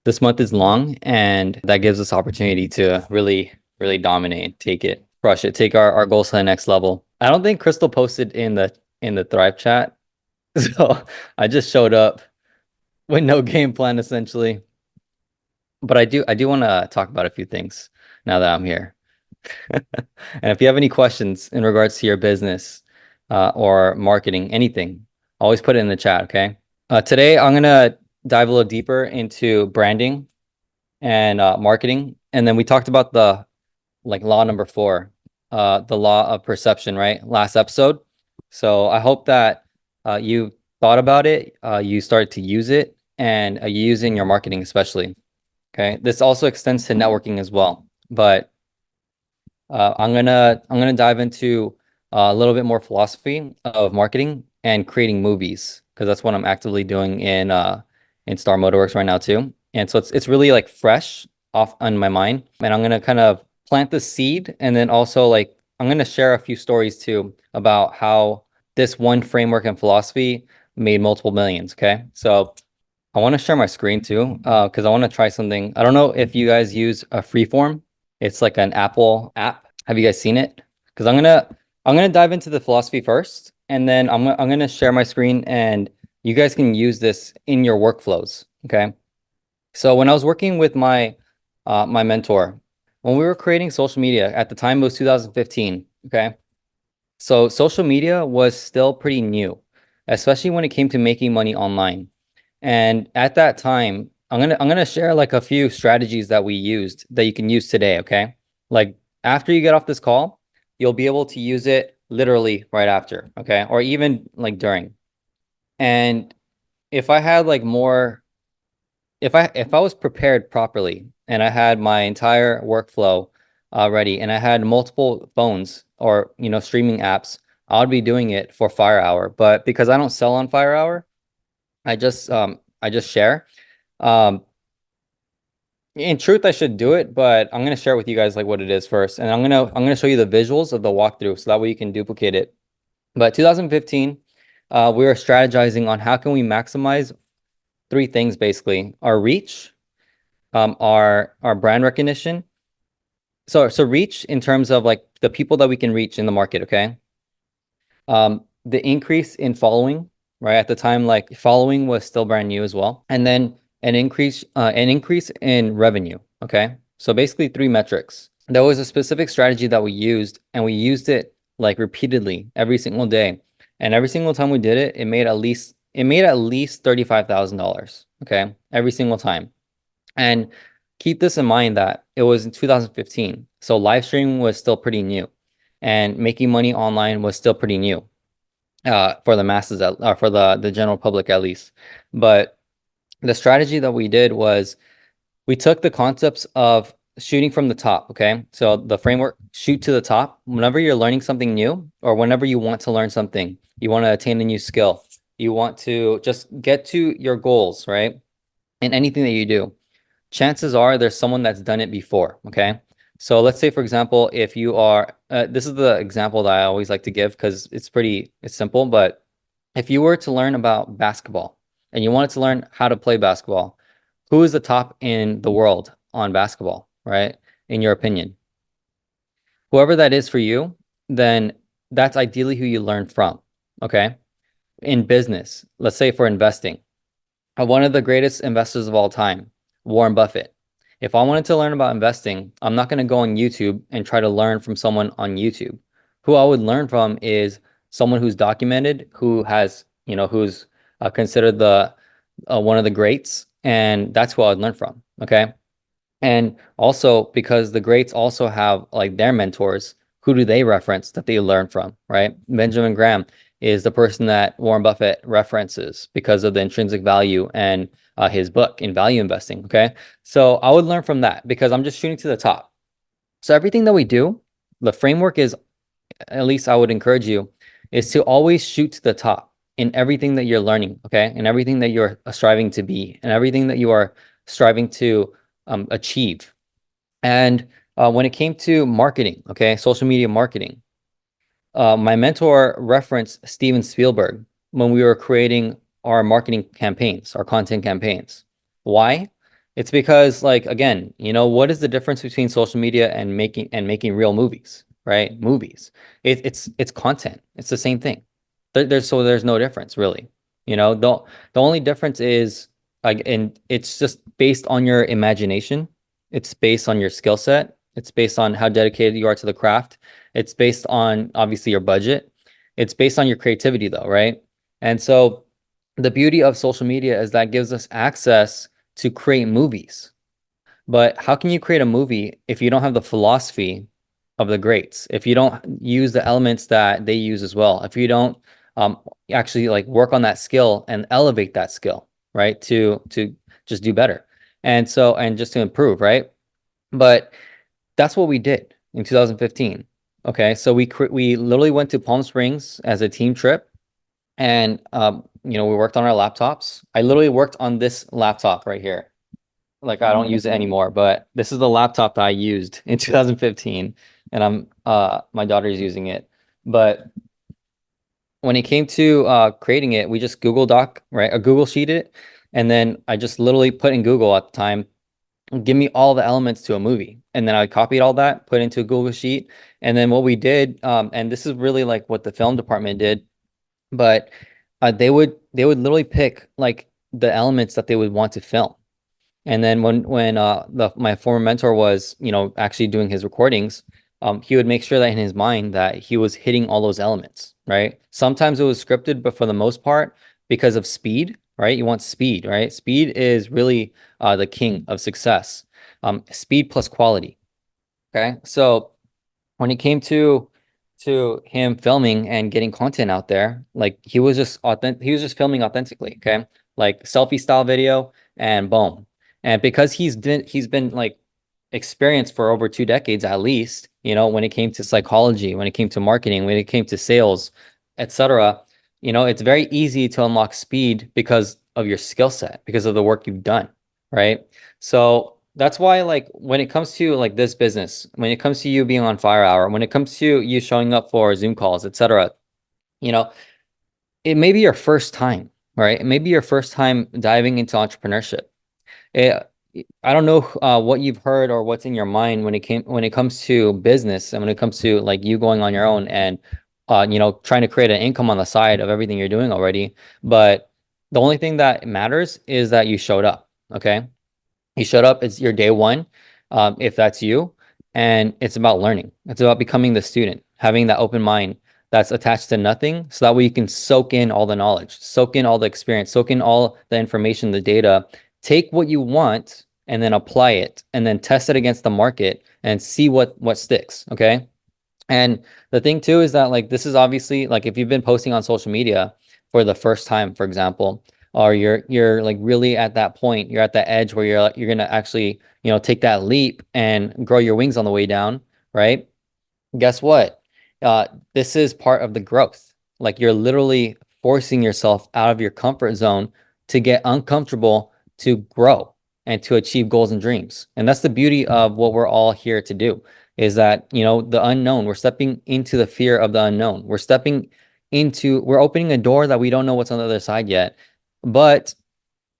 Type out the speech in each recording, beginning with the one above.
This month is long, and that gives us opportunity to really dominate, take it, crush it, take our goals to the next level. I don't think Crystal posted in the Thrive chat, so I just showed up with no game plan essentially. But I do want to talk about a few things now that I'm here. And if you have any questions in regards to your business or marketing, anything, always put it in the chat, okay? Today, I'm gonna dive a little deeper into branding and marketing, and then we talked about the law number four, the law of perception, right? Last episode. So I hope that you thought about it, you started to use it, and you use it in your marketing especially. Okay, this also extends to networking as well, but I'm gonna dive into a little bit more philosophy of marketing and creating movies because that's what I'm actively doing in Star Motorworks right now too. And so it's really like fresh off on my mind, and I'm gonna kind of plant the seed, and then also like I'm gonna share a few stories too about how this one framework and philosophy made multiple millions. Okay, so I want to share my screen too, because I want to try something. I don't know if you guys use a Freeform. It's like an Apple app. Have you guys seen it? Because I'm gonna dive into the philosophy first, and then I'm gonna share my screen, and you guys can use this in your workflows. Okay. So when I was working with my mentor, when we were creating social media at the time, it was 2015. Okay. So social media was still pretty new, especially when it came to making money online. And at that time, I'm gonna share like a few strategies that we used that you can use today, okay? Like after you get off this call, you'll be able to use it literally right after, okay? Or even like during. And if I had like more if I was prepared properly and I had my entire workflow ready and I had multiple phones or streaming apps, I would be doing it for Fire Hour. But because I don't sell on Fire Hour, I just share. Um, in truth, I should do it, but I'm gonna share with you guys like what it is first, and I'm gonna show you the visuals of the walkthrough so that way you can duplicate it. But 2015, we were strategizing on how can we maximize three things basically: our reach, our brand recognition. So reach in terms of like the people that we can reach in the market, okay? The increase in following, right? At the time, like following was still brand new as well. And then an increase in revenue. Okay. So basically three metrics. There was a specific strategy that we used, and we used it like repeatedly every single day. And every single time we did it, it made at least $35,000. Okay. Every single time. And keep this in mind that it was in 2015. So live streaming was still pretty new, and making money online was still pretty new for the masses, for the general public at least. But the strategy that we did was we took the concepts of shooting from the top. Okay, so the framework, shoot to the top. Whenever you're learning something new, or whenever you want to learn something, you want to attain a new skill, you want to just get to your goals, right? In anything that you do, chances are there's someone that's done it before. Okay. So let's say, for example, if you are, this is the example that I always like to give because it's simple. But if you were to learn about basketball and you wanted to learn how to play basketball, who is the top in the world on basketball, right? In your opinion, whoever that is for you, then that's ideally who you learn from. Okay. In business, let's say for investing, one of the greatest investors of all time, Warren Buffett. If I wanted to learn about investing, I'm not going to go on YouTube and try to learn from someone on YouTube. Who I would learn from is someone who's documented, who has, who's considered the one of the greats, and that's who I'd learn from. Okay. And also because the greats also have like their mentors, who do they reference that they learn from, right? Benjamin Graham is the person that Warren Buffett references because of the intrinsic value and his book in value investing. Okay. So I would learn from that because I'm just shooting to the top. So everything that we do, the framework is, at least I would encourage you, is to always shoot to the top in everything that you're learning. Okay. And everything that you're striving to be and everything that you are striving to achieve. And when it came to marketing, okay, social media marketing, my mentor referenced Steven Spielberg when we were creating our marketing campaigns, our content campaigns. Why? It's because like again, what is the difference between social media and making real movies, right? Movies. It's content. It's the same thing. There's no difference really. The only difference is like and it's just based on your imagination. It's based on your skill set. It's based on how dedicated you are to the craft. It's based on obviously your budget. It's based on your creativity though, right? And so the beauty of social media is that gives us access to create movies. But how can you create a movie if you don't have the philosophy of the greats? If you don't use the elements that they use as well? If you don't um, actually like work on that skill and elevate that skill, right? To just do better. And just to improve, right? But that's what we did in 2015. Okay, so we literally went to Palm Springs as a team trip, and we worked on our laptops. I literally worked on this laptop right here. Like I don't use it anymore, but this is the laptop that I used in 2015, and my daughter's using it. But when it came to creating it, we just Google Doc, right? A Google Sheet it, and then I just literally put in Google at the time, give me all the elements to a movie. And then I copied all that, put into a Google Sheet. And then what we did, and this is really like what the film department did, but they would literally pick like the elements that they would want to film. And then when my former mentor was, actually doing his recordings, he would make sure that in his mind that he was hitting all those elements, right? Sometimes it was scripted, but for the most part, because of speed, right? You want speed, right? Speed is really the king of success. Speed plus quality. Okay. So when it came to him filming and getting content out there, like he was just filming authentically, okay? Like selfie style video and boom. And because he's been like experienced for over 2 decades at least, when it came to psychology, when it came to marketing, when it came to sales, etc., it's very easy to unlock speed because of your skill set, because of the work you've done, right? So that's why, like, when it comes to like this business, when it comes to you being on Fire Hour, when it comes to you showing up for Zoom calls, etc., you know, it may be your first time, right? It may be your first time diving into entrepreneurship. It, I don't know what you've heard or what's in your mind when it comes to business and when it comes to like you going on your own and trying to create an income on the side of everything you're doing already. But the only thing that matters is that you showed up. Okay. You showed up, it's your day one, if that's you, and it's about learning. It's about becoming the student, having that open mind that's attached to nothing, so that way you can soak in all the knowledge, soak in all the experience, soak in all the information, the data, take what you want and then apply it, and then test it against the market and see what sticks. Okay. And the thing too is that like this is obviously like if you've been posting on social media for the first time, for example, or you're like really at that point, you're at that edge where you're gonna actually, take that leap and grow your wings on the way down, right? Guess what? This is part of the growth. Like you're literally forcing yourself out of your comfort zone to get uncomfortable to grow and to achieve goals and dreams. And that's the beauty of what we're all here to do is that, the unknown, we're stepping into the fear of the unknown. We're opening a door that we don't know what's on the other side yet. But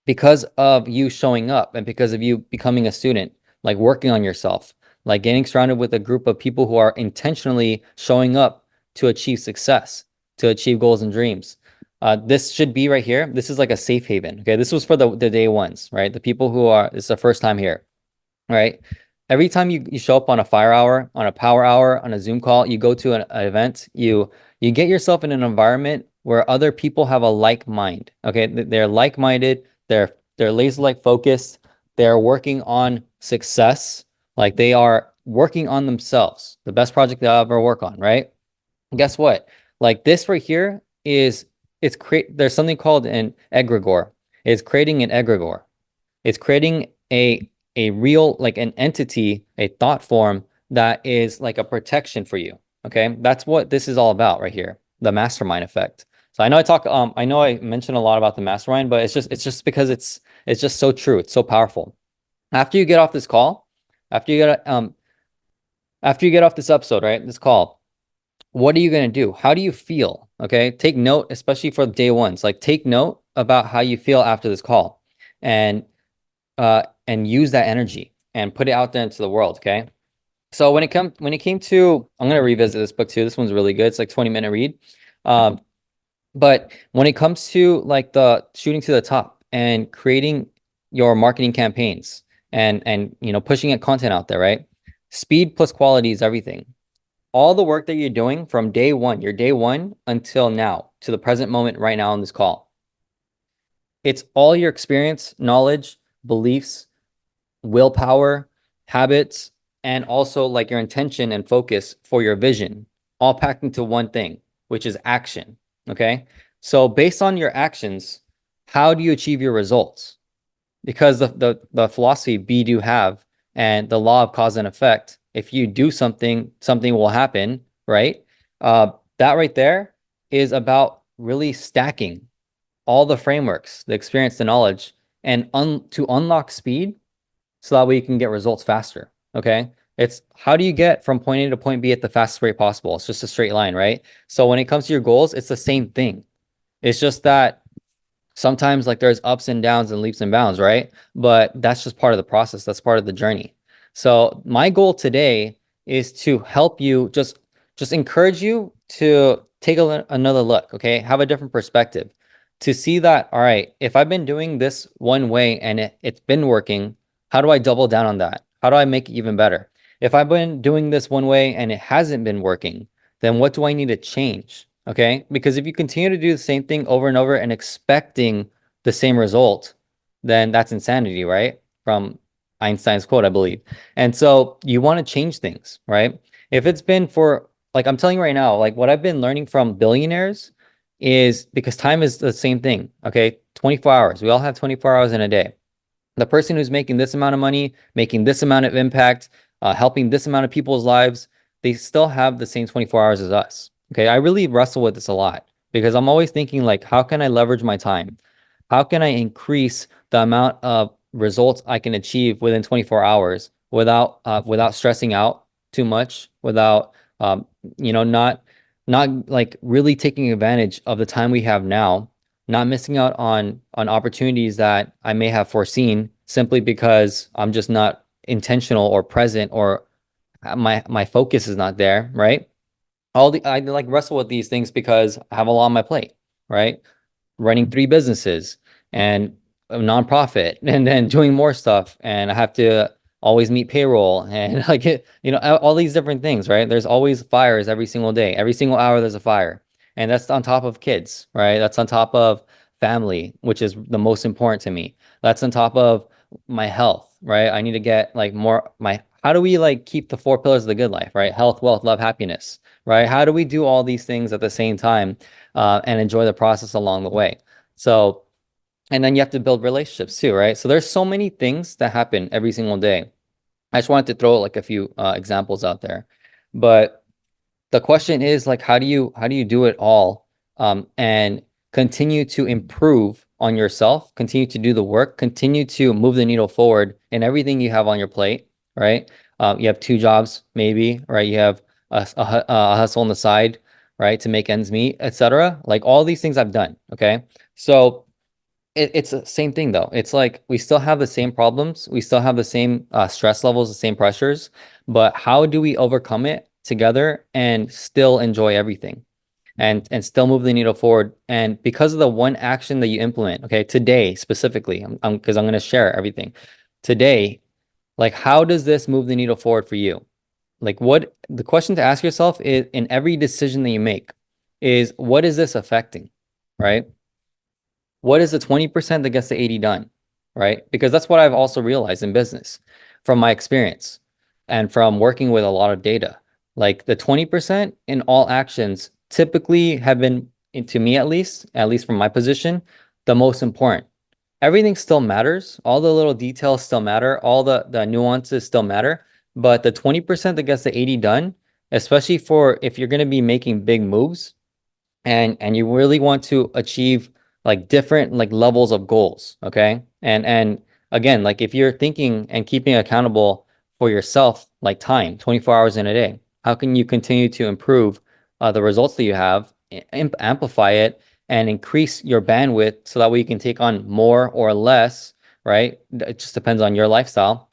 because of you showing up and because of you becoming a student, like working on yourself, like getting surrounded with a group of people who are intentionally showing up to achieve success, to achieve goals and dreams. This should be right here. This is like a safe haven. Okay. This was for the day ones, right? The people who are, it's the first time here, right? Every time you show up on a Fire Hour, on a Power Hour, on a Zoom call, you go to an event, you get yourself in an environment where other people have a like mind. Okay, they're like-minded, they're laser-like focused, they're working on success, like they are working on themselves, the best project they'll ever work on, right? Guess what? Like this right here there's something called an egregore. It's creating an egregore. It's creating a real like an entity, a thought form that is like a protection for you. Okay, that's what this is all about right here, the mastermind effect. So I know I mentioned a lot about the mastermind, but it's just because it's just so true. It's so powerful. After you get off this call, after you get after you get off this episode, right? This call, what are you going to do? How do you feel? Okay. Take note, especially for day ones, like take note about how you feel after this call. And and use that energy and put it out there into the world. Okay. So when it came to, I'm gonna revisit this book too. This one's really good. It's like 20-minute read. Um, but when it comes to like the shooting to the top and creating your marketing campaigns and pushing it content out there, right? Speed plus quality is everything. All the work that you're doing from day one, your day one until now, to the present moment right now on this call, it's all your experience, knowledge, beliefs, willpower, habits, and also like your intention and focus for your vision, all packed into one thing, which is action. Okay. So based on your actions, how do you achieve your results? Because the philosophy be do have and the law of cause and effect, if you do something, something will happen, right? That right there is about really stacking all the frameworks, the experience, the knowledge, and to unlock speed so that way you can get results faster. Okay. It's how do you get from point A to point B at the fastest rate possible? It's just a straight line, right? So when it comes to your goals, it's the same thing. It's just that sometimes like there's ups and downs and leaps and bounds, right? But that's just part of the process. That's part of the journey. So my goal today is to help you just encourage you to take another look, okay? Have a different perspective to see that, all right, if I've been doing this one way and it's been working, how do I double down on that? How do I make it even better? If I've been doing this one way and it hasn't been working, then what do I need to change? Okay. Because if you continue to do the same thing over and over and expecting the same result, then that's insanity, right? From Einstein's quote, I believe. And so you want to change things, right? If it's been for, like, I'm telling you right now, like what I've been learning from billionaires is because time is the same thing. Okay. 24 hours. We all have 24 hours in a day. The person who's making this amount of money, making this amount of impact, helping this amount of people's lives, they still have the same 24 hours as us. Okay, I really wrestle with this a lot because I'm always thinking like, how can I leverage my time? How can I increase the amount of results I can achieve within 24 hours without stressing out too much, without um, not like really taking advantage of the time we have now, not missing out on opportunities that I may have foreseen simply because I'm just not intentional or present or my focus is not there, right? I like wrestle with these things because I have a lot on my plate, right? Running three businesses and a nonprofit and then doing more stuff. And I have to always meet payroll and like, all these different things, right? There's always fires every single day. Every single hour, there's a fire. And that's on top of kids, right? That's on top of family, which is the most important to me. That's on top of my health, right? I need to get like how do we like keep the four pillars of the good life, right? Health, wealth, love, happiness, right? How do we do all these things at the same time and enjoy the process along the way? So, and then you have to build relationships too, right? So there's so many things that happen every single day. I just wanted to throw like a few examples out there, but the question is like, how do you do it all and continue to improve on yourself, continue to do the work, continue to move the needle forward in everything you have on your plate, right? You have two jobs, maybe, right? You have a hustle on the side, right, to make ends meet, etc. Like all these things I've done. Okay, so it's the same thing though. It's like we still have the same problems, we still have the same stress levels, the same pressures, but how do we overcome it together and still enjoy everything and still move the needle forward? And because of the one action that you implement, okay, today specifically, because I'm going to share everything today, like how does this move the needle forward for you? Like what the question to ask yourself is in every decision that you make is what is this affecting, right? What is the 20% that gets the 80 done, right? Because that's what I've also realized in business from my experience and from working with a lot of data. Like the 20% in all actions typically have been, to me at least from my position, the most important. Everything still matters. All the little details still matter. All the nuances still matter. But the 20% that gets the 80 done, especially for if you're going to be making big moves, and you really want to achieve like different like levels of goals, okay? And again, like if you're thinking and keeping accountable for yourself like time 24 hours in a day, how can you continue to improve the results that you have, amplify it and increase your bandwidth so that way you can take on more or less, right? It just depends on your lifestyle.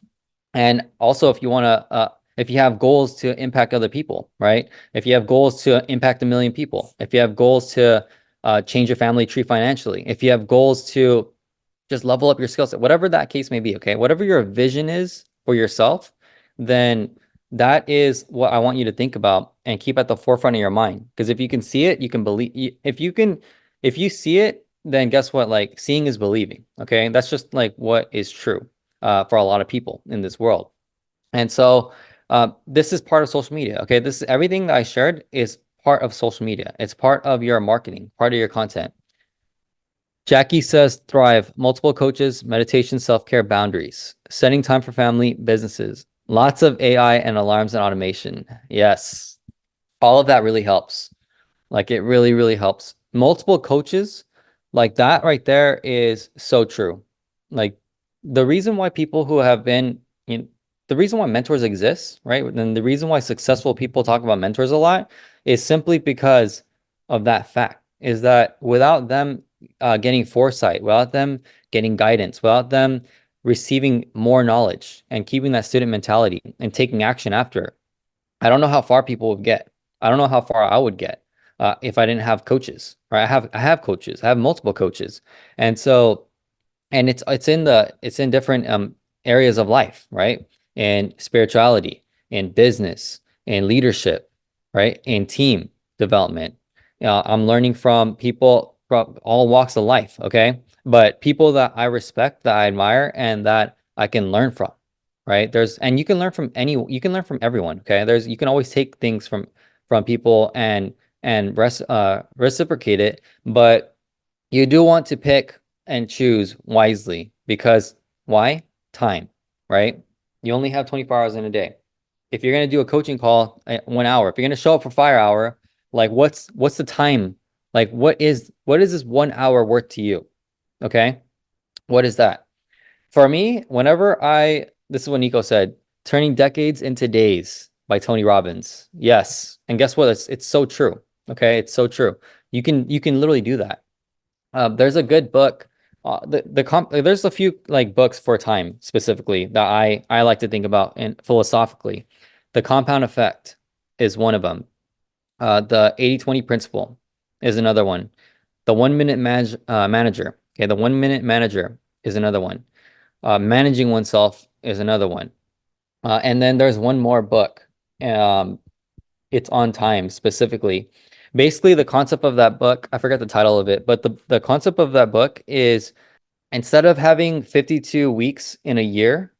And also, if you have goals to impact other people, right? If you have goals to impact 1 million people, if you have goals to change your family tree financially, if you have goals to just level up your skill set, whatever that case may be, okay? Whatever your vision is for yourself, then that is what I want you to think about and keep at the forefront of your mind. Because if you can see it, you can believe. If you see it, then guess what? Like seeing is believing, okay? That's just like what is true for a lot of people in this world. And so this is part of social media, okay? This is everything that I shared is part of social media. It's part of your marketing, part of your content. Jackie says thrive, multiple coaches, meditation, self-care, boundaries, setting time for family, businesses, lots of AI and alarms and automation. Yes, all of that really helps. Like it really, really helps. Multiple coaches, like that right there is so true. Like the reason why people who have been in the reason why mentors exist, right? And the reason why successful people talk about mentors a lot is simply because of that fact, is that without them getting foresight, without them getting guidance, without them receiving more knowledge and keeping that student mentality and taking action after, I don't know how far people would get. I don't know how far I would get if I didn't have coaches. Right? I have coaches. I have multiple coaches, and so and it's in different areas of life, right? In spirituality, in business, in leadership, right? In team development. I'm learning from people from all walks of life, okay? But people that I respect, that I admire, and that I can learn from, right? And you can learn from everyone, okay? You can always take things from people and reciprocate it, but you do want to pick and choose wisely because why? Time, right? You only have 24 hours in a day. If you're going to do a coaching call 1 hour, if you're going to show up for fire hour, like what's the time? Like what is this 1 hour worth to you? Okay? What is that? For me, this is what Nico said, turning decades into days by Tony Robbins. Yes. And guess what? It's so true. Okay? It's so true. You can literally do that. There's a good book. There's a few like books for time specifically that I like to think about and philosophically. The compound effect is one of them. The 80/20 principle is another one. The 1 minute manager. Okay, the 1 minute manager is another one. Managing oneself is another one. And then there's one more book. Um, it's on time specifically. Basically, the concept of that book, I forget the title of it, but the concept of that book is instead of having 52 weeks in a year,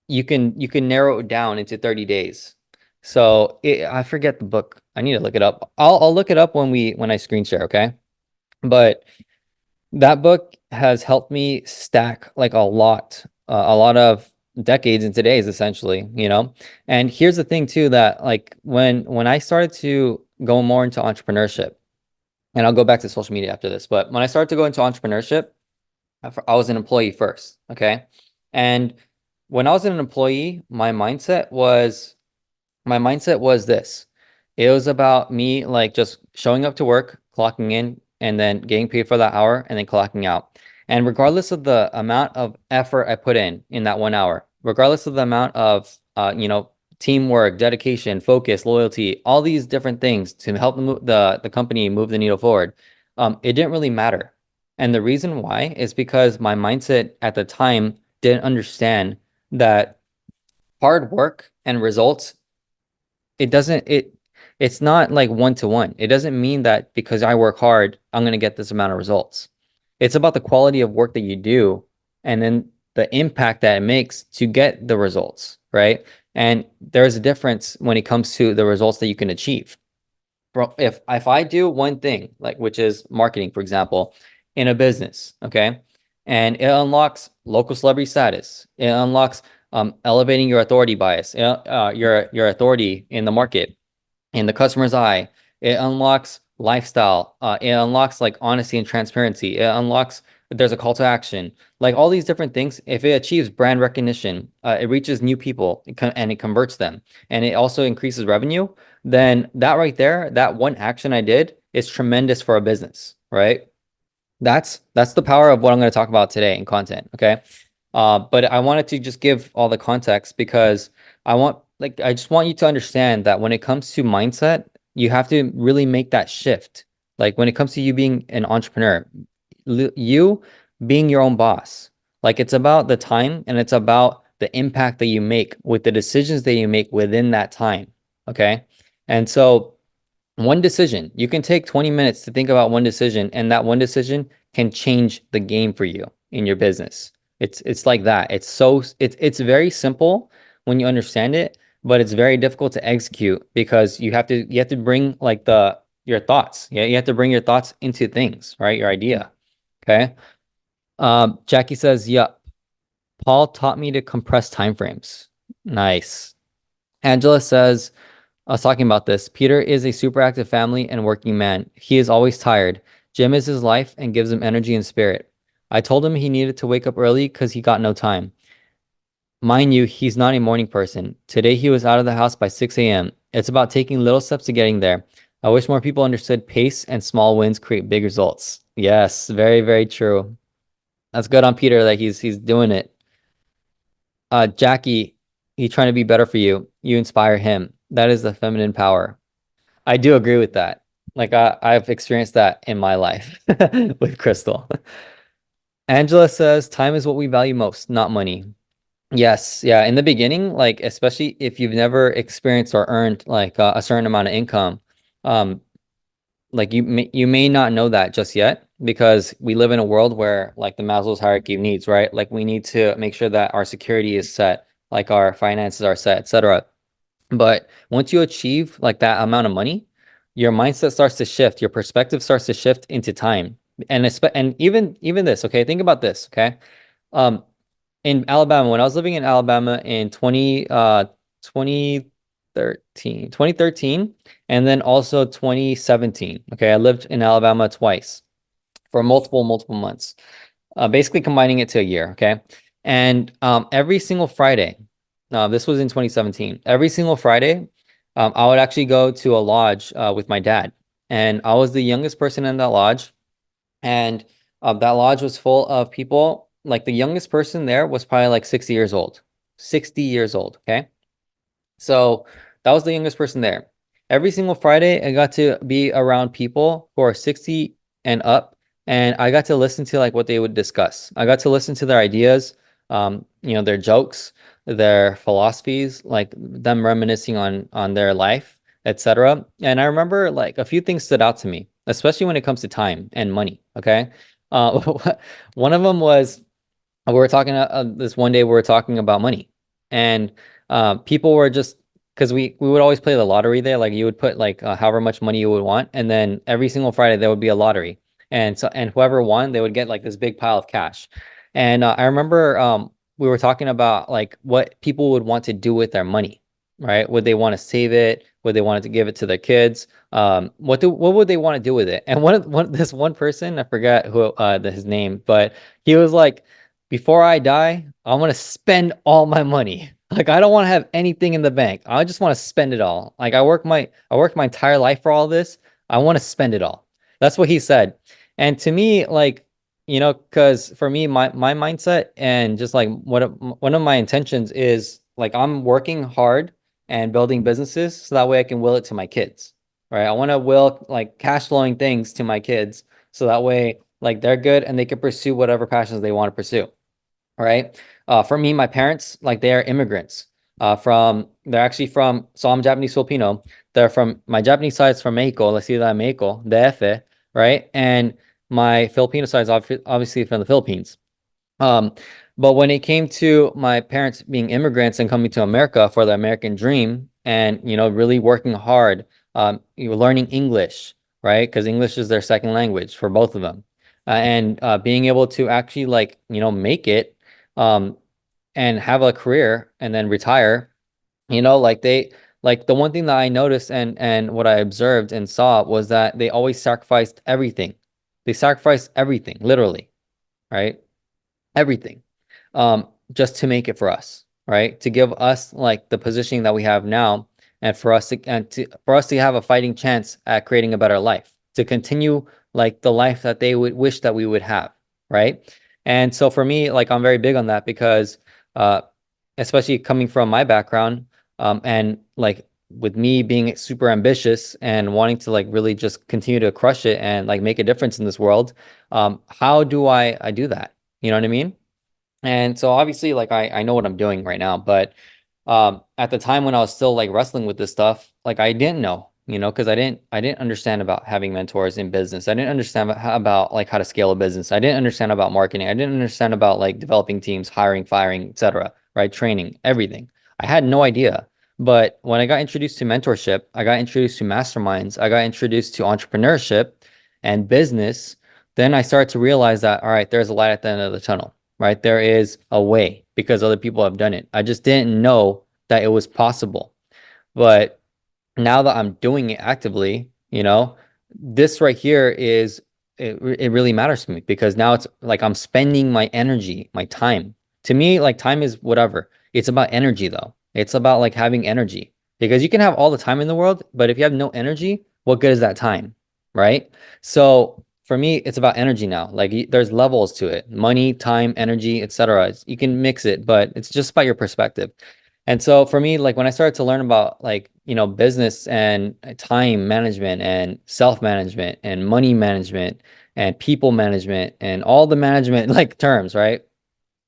you can narrow it down into 30 days. So I forget the book. I need to look it up. I'll look it up when I screen share, okay? But that book has helped me stack like a lot of decades into days, essentially, you know? And here's the thing too, that like when I started to go more into entrepreneurship, and I'll go back to social media after this, but when I started to go into entrepreneurship, I was an employee first, okay? And when I was an employee, my mindset was this. It was about me like just showing up to work, clocking in, and then getting paid for that hour and then clocking out. And regardless of the amount of effort I put in that 1 hour, regardless of the amount of teamwork, dedication, focus, loyalty, all these different things to help the company move the needle forward, it didn't really matter. And the reason why is because my mindset at the time didn't understand that hard work and results it doesn't it's not like one to one. It doesn't mean that because I work hard, I'm going to get this amount of results. It's about the quality of work that you do and then the impact that it makes to get the results, right? And there's a difference when it comes to the results that you can achieve. If I do one thing, like which is marketing, for example, in a business, okay, and it unlocks local celebrity status, it unlocks elevating your authority bias, your authority in the market, in the customer's eye. It unlocks lifestyle. It unlocks like honesty and transparency. It unlocks there's a call to action. Like all these different things, if it achieves brand recognition, it reaches new people and it converts them, and it also increases revenue. Then that right there, that one action I did is tremendous for a business, right? That's the power of what I'm going to talk about today in content. Okay. But I wanted to just give all the context because I just want you to understand that when it comes to mindset, you have to really make that shift. Like when it comes to you being an entrepreneur, you being your own boss, like it's about the time and it's about the impact that you make with the decisions that you make within that time. Okay. And so one decision, you can take 20 minutes to think about one decision, and that one decision can change the game for you in your business. It's like that. It's very simple when you understand it, but it's very difficult to execute because you have to bring like the your thoughts. Yeah, you have to bring your thoughts into things, right? Your idea. Okay. Jackie says, "Yup, Paul taught me to compress time frames." Nice. Angela says, I was talking about this. Peter is a super active family and working man. He is always tired. Gym is his life and gives him energy and spirit. I told him he needed to wake up early because he got no time. Mind you, he's not a morning person. Today he was out of the house by 6 a.m. It's about taking little steps to getting there. I wish more people understood pace and small wins create big results. Yes, very, very true. That's good on Peter that he's doing it. Jackie, he's trying to be better for you. You inspire him. That is the feminine power. I do agree with that. Like I've experienced that in my life with Crystal. Angela says time is what we value most, not money. Yes, yeah. In the beginning, like especially if you've never experienced or earned like a certain amount of income, um, like you may not know that just yet because we live in a world where like the Maslow's hierarchy of needs, right? Like we need to make sure that our security is set, like our finances are set, etc. But once you achieve like that amount of money, your mindset starts to shift, your perspective starts to shift into time. And even this, okay, think about this, okay? Um, in Alabama, when I was living in Alabama in 2013, and then also 2017. Okay, I lived in Alabama twice for multiple months, basically combining it to a year. Okay. And every single Friday, this was in 2017, every single Friday, I would actually go to a lodge with my dad. And I was the youngest person in that lodge. And that lodge was full of people. Like the youngest person there was probably like 60 years old. 60 years old. Okay. So that was the youngest person there. Every single Friday, I got to be around people who are 60 and up, and I got to listen to like what they would discuss. I got to listen to their ideas, their jokes, their philosophies, like them reminiscing on their life, etc. And I remember like a few things stood out to me, especially when it comes to time and money. Okay. One of them was we were talking this one day we were talking about money and people were just because we would always play the lottery there, like you would put like however much money you would want, and then every single Friday there would be a lottery, and whoever won they would get like this big pile of cash. And I remember we were talking about like what people would want to do with their money, right? Would they want to save it? Would they want to give it to their kids? What would they want to do with it? And this one person, I forgot who his name, but he was like, before I die, I want to spend all my money. Like I don't want to have anything in the bank. I just want to spend it all. Like I worked my entire life for all this. I want to spend it all. That's what he said. And to me, like, because for me, my mindset and just like one of my intentions is like I'm working hard and building businesses so that way I can will it to my kids. Right? I want to will like cash flowing things to my kids so that way like they're good and they can pursue whatever passions they want to pursue, right? For me, my parents, like they are immigrants. They're actually from, so I'm Japanese Filipino. They're from, my Japanese side is from Mexico, La Ciudad de Mexico, DF, right? And my Filipino side is obviously from the Philippines. Um, but when it came to my parents being immigrants and coming to America for the American dream and, really working hard, learning English, right? Because English is their second language for both of them. And being able to actually like, make it um, and have a career and then retire, like the one thing that I noticed and what I observed and saw was that they always sacrificed everything. They sacrificed everything, literally, right? Everything, just to make it for us, right? To give us like the positioning that we have now, and for us to have a fighting chance at creating a better life, to continue like the life that they would wish that we would have, right? And so for me, like I'm very big on that because uh especially coming from my background, and like with me being super ambitious and wanting to like really just continue to crush it and like make a difference in this world, how do I do that? You know what I mean? And so obviously like I know what I'm doing right now, but at the time when I was still like wrestling with this stuff, like I didn't know, because I didn't understand about having mentors in business. I didn't understand about like how to scale a business. I didn't understand about marketing. I didn't understand about like developing teams, hiring, firing, etc., right? Training, everything. I had no idea. But when I got introduced to mentorship, I got introduced to masterminds, I got introduced to entrepreneurship and business, then I started to realize that, all right, there's a light at the end of the tunnel, right? There is a way because other people have done it. I just didn't know that it was possible. But now that I'm doing it actively, this right here it really matters to me because now it's like I'm spending my energy, my time. To me, like time is whatever. It's about energy though. It's about like having energy because you can have all the time in the world, but if you have no energy, what good is that time, right? So for me, it's about energy now. Like there's levels to it, money, time, energy, etc. You can mix it, but it's just about your perspective. And so for me, like when I started to learn about like, business and time management and self-management and money management and people management and all the management like terms, right?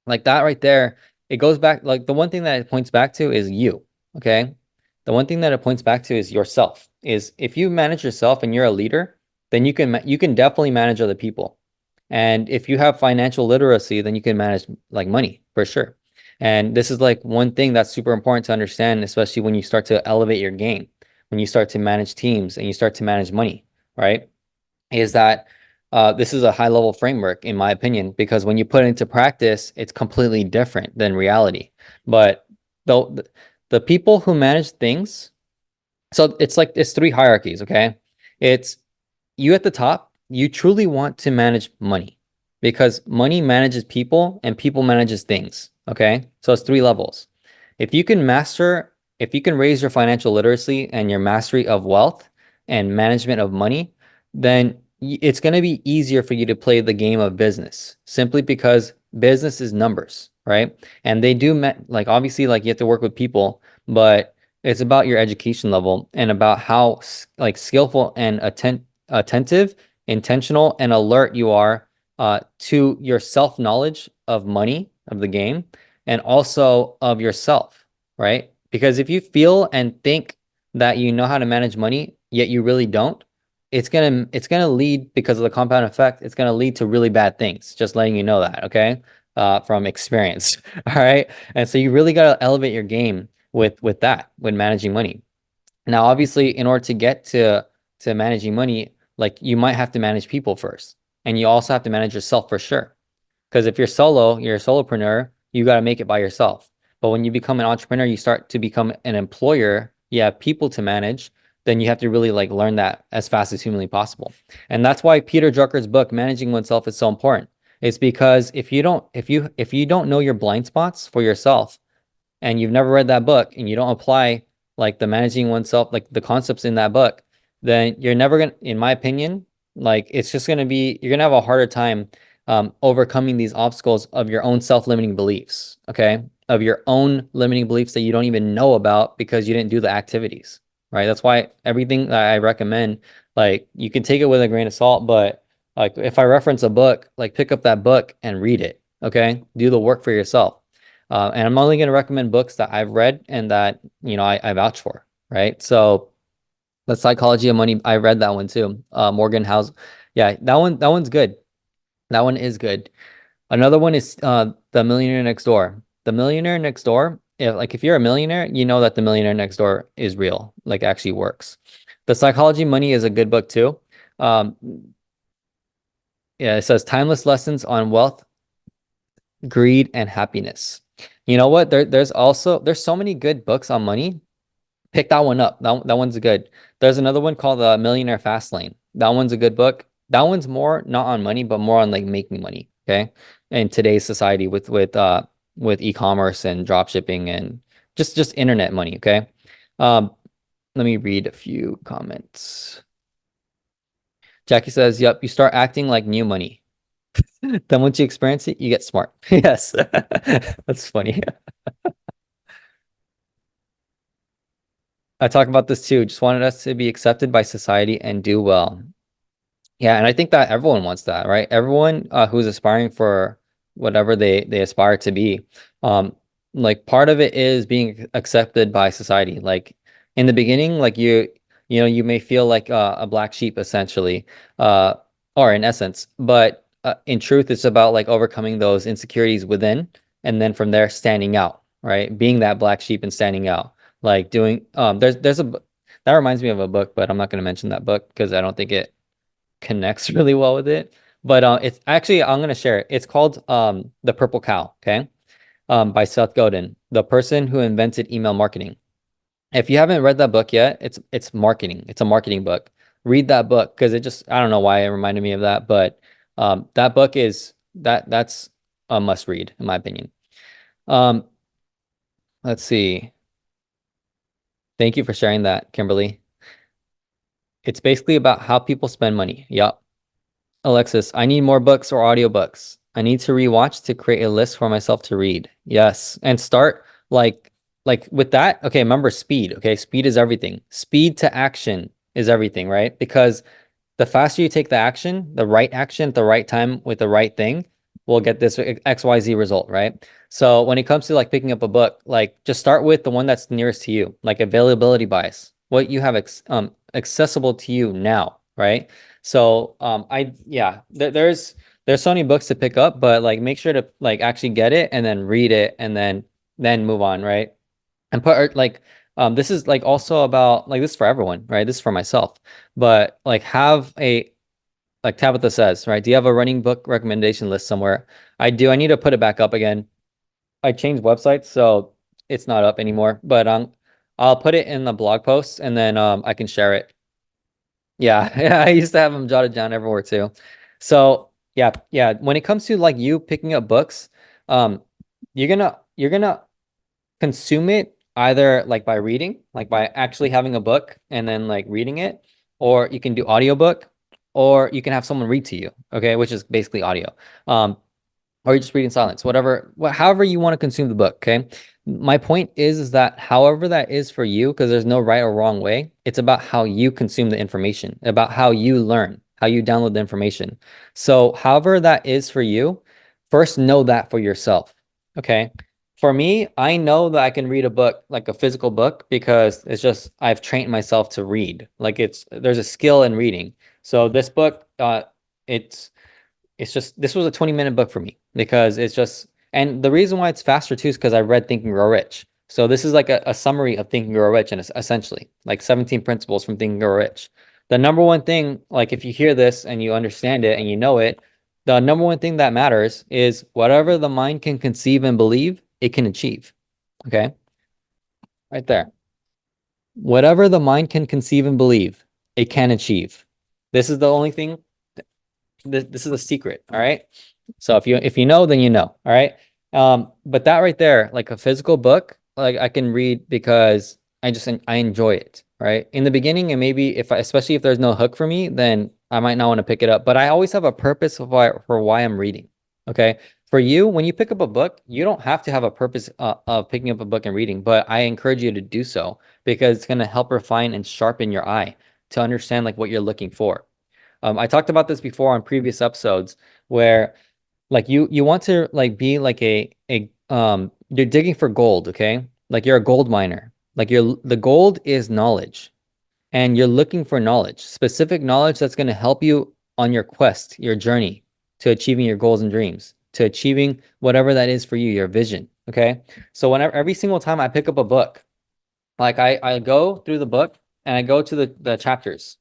Like that right there, it goes back, like the one thing that it points back to is you, okay? The one thing that it points back to is yourself. Is if you manage yourself and you're a leader, then you can definitely manage other people. And if you have financial literacy, then you can manage like money for sure. And this is like one thing that's super important to understand, especially when you start to elevate your game, when you start to manage teams and you start to manage money, right? Is that this is a high level framework, in my opinion, because when you put it into practice, it's completely different than reality. But the people who manage things, so it's like it's three hierarchies, okay? It's you at the top, you truly want to manage money because money manages people and people manages things. Okay. So it's three levels. If you can raise your financial literacy and your mastery of wealth and management of money, then it's going to be easier for you to play the game of business simply because business is numbers, right? And they do, like, obviously, like, you have to work with people, but it's about your education level and about how, like, skillful and attentive, intentional, and alert you are to your self knowledge of money, of the game, and also of yourself, right? Because if you feel and think that you know how to manage money, yet you really don't, it's gonna lead because of the compound effect. It's gonna lead to really bad things. Just letting you know that, okay? From experience, all right? And so you really gotta elevate your game with that when managing money. Now, obviously, in order to get to managing money, like you might have to manage people first, and you also have to manage yourself for sure. Because if you're a solopreneur, you got to make it by yourself. But when you become an entrepreneur, you start to become an employer. You have people to manage. Then you have to really like learn that as fast as humanly possible. And that's why Peter Drucker's book, Managing Oneself, is so important. It's because if you don't know your blind spots for yourself, and you've never read that book and you don't apply like the managing oneself, like the concepts in that book, then you're never gonna, in my opinion, like it's just gonna be, you're gonna have a harder time overcoming these obstacles of your own self-limiting beliefs, okay? Of your own limiting beliefs that you don't even know about because you didn't do the activities, right? That's why everything that I recommend, like you can take it with a grain of salt, but like if I reference a book, like pick up that book and read it, okay? Do the work for yourself. And I'm only going to recommend books that I've read and that, I vouch for, right? So The Psychology of Money, I read that one too. Morgan House. Yeah, that one's good. That one is good. Another one is The Millionaire Next Door. The Millionaire Next Door, if you're a millionaire, you know that The Millionaire Next Door is real, like actually works. The Psychology of Money is a good book too. Um, yeah, it says timeless lessons on wealth, greed, and happiness. You know what? There's so many good books on money. Pick that one up. That one's good. There's another one called The Millionaire Fast Lane. That one's a good book. That one's more not on money, but more on like making money. Okay. In today's society with e-commerce and drop shipping and just internet money. Okay. Um, Let me read a few comments. Jackie says, "Yep, you start acting like new money." Then once you experience it, you get smart. Yes. That's funny. I talk about this too. Just wanted us to be accepted by society and do well. Yeah, and I think that everyone wants that, right? Everyone who's aspiring for whatever they aspire to be, um, like part of it is being accepted by society. Like in the beginning, like you know, you may feel like a black sheep essentially, uh, or in essence, but in truth, it's about like overcoming those insecurities within, and then from there standing out, right? Being that black sheep and standing out, like doing there's that reminds me of a book, but I'm not going to mention that book because I don't think it connects really well with it. But it's actually I'm gonna share it. It's called The Purple Cow, okay? By Seth Godin, the person who invented email marketing. If you haven't read that book yet, it's marketing. It's a marketing book. Read that book because it just I don't know why it reminded me of that, but that book is that's a must read in my opinion. Um, let's see. Thank you for sharing that, Kimberly. It's basically about how people spend money. Yup. Alexis, I need more books or audiobooks. I need to rewatch to create a list for myself to read. Yes. And start like with that. Okay, remember speed. Okay, speed is everything. Speed to action is everything, right? Because the faster you take the action, the right action at the right time with the right thing, we'll get this XYZ result, right? So when it comes to like picking up a book, like just start with the one that's nearest to you, like availability bias, what you have accessible to you now, right? So yeah, there's so many books to pick up, but like make sure to like actually get it and then read it and then move on, right? And put like this is like also about like this is for everyone, right? This is for myself. But like have a like Tabitha says, right? Do you have a running book recommendation list somewhere? I do. I need to put it back up again. I changed websites, so it's not up anymore. But I'll put it in the blog post and then I can share it. Yeah, yeah, I used to have them jotted down everywhere too. So yeah, yeah. When it comes to like you picking up books, um, you're gonna consume it either like by reading, like by actually having a book and then like reading it, or you can do audiobook, or you can have someone read to you, okay, which is basically audio. Um, or you just read in silence, whatever, however you want to consume the book, okay? My point is that however that is for you, because there's no right or wrong way, it's about how you consume the information, about how you learn, how you download the information. So however that is for you, first know that for yourself, okay? For me, I know that I can read a book, like a physical book, because it's just I've trained myself to read. Like there's a skill in reading. So this book, it's it's just this was a 20-minute book for me because it's just and the reason why it's faster too is because I read Think and Grow Rich. So this is like a summary of Think and Grow Rich and it's essentially like 17 principles from Think and Grow Rich. The number one thing, like if you hear this and you understand it and you know it, the number one thing that matters is whatever the mind can conceive and believe, it can achieve. Okay? Right there. Whatever the mind can conceive and believe, it can achieve. This is the only thing this is a secret, all right? So if you know, then you know, all right? But that right there, like a physical book, like I can read because I enjoy it, right? In the beginning, and maybe if I, especially if there's no hook for me, then I might not want to pick it up. But I always have a purpose of why for why I'm reading. Okay. For you, when you pick up a book, you don't have to have a purpose of picking up a book and reading, but I encourage you to do so because it's going to help refine and sharpen your eye to understand like what you're looking for. I talked about this before on previous episodes where like you want to like be like a you're digging for gold, okay? Like you're a gold miner. Like the gold is knowledge and you're looking for knowledge, specific knowledge that's going to help you on your quest, your journey to achieving your goals and dreams, to achieving whatever that is for you, your vision, okay? So whenever every single time I pick up a book, like I go through the book and I go to the chapters.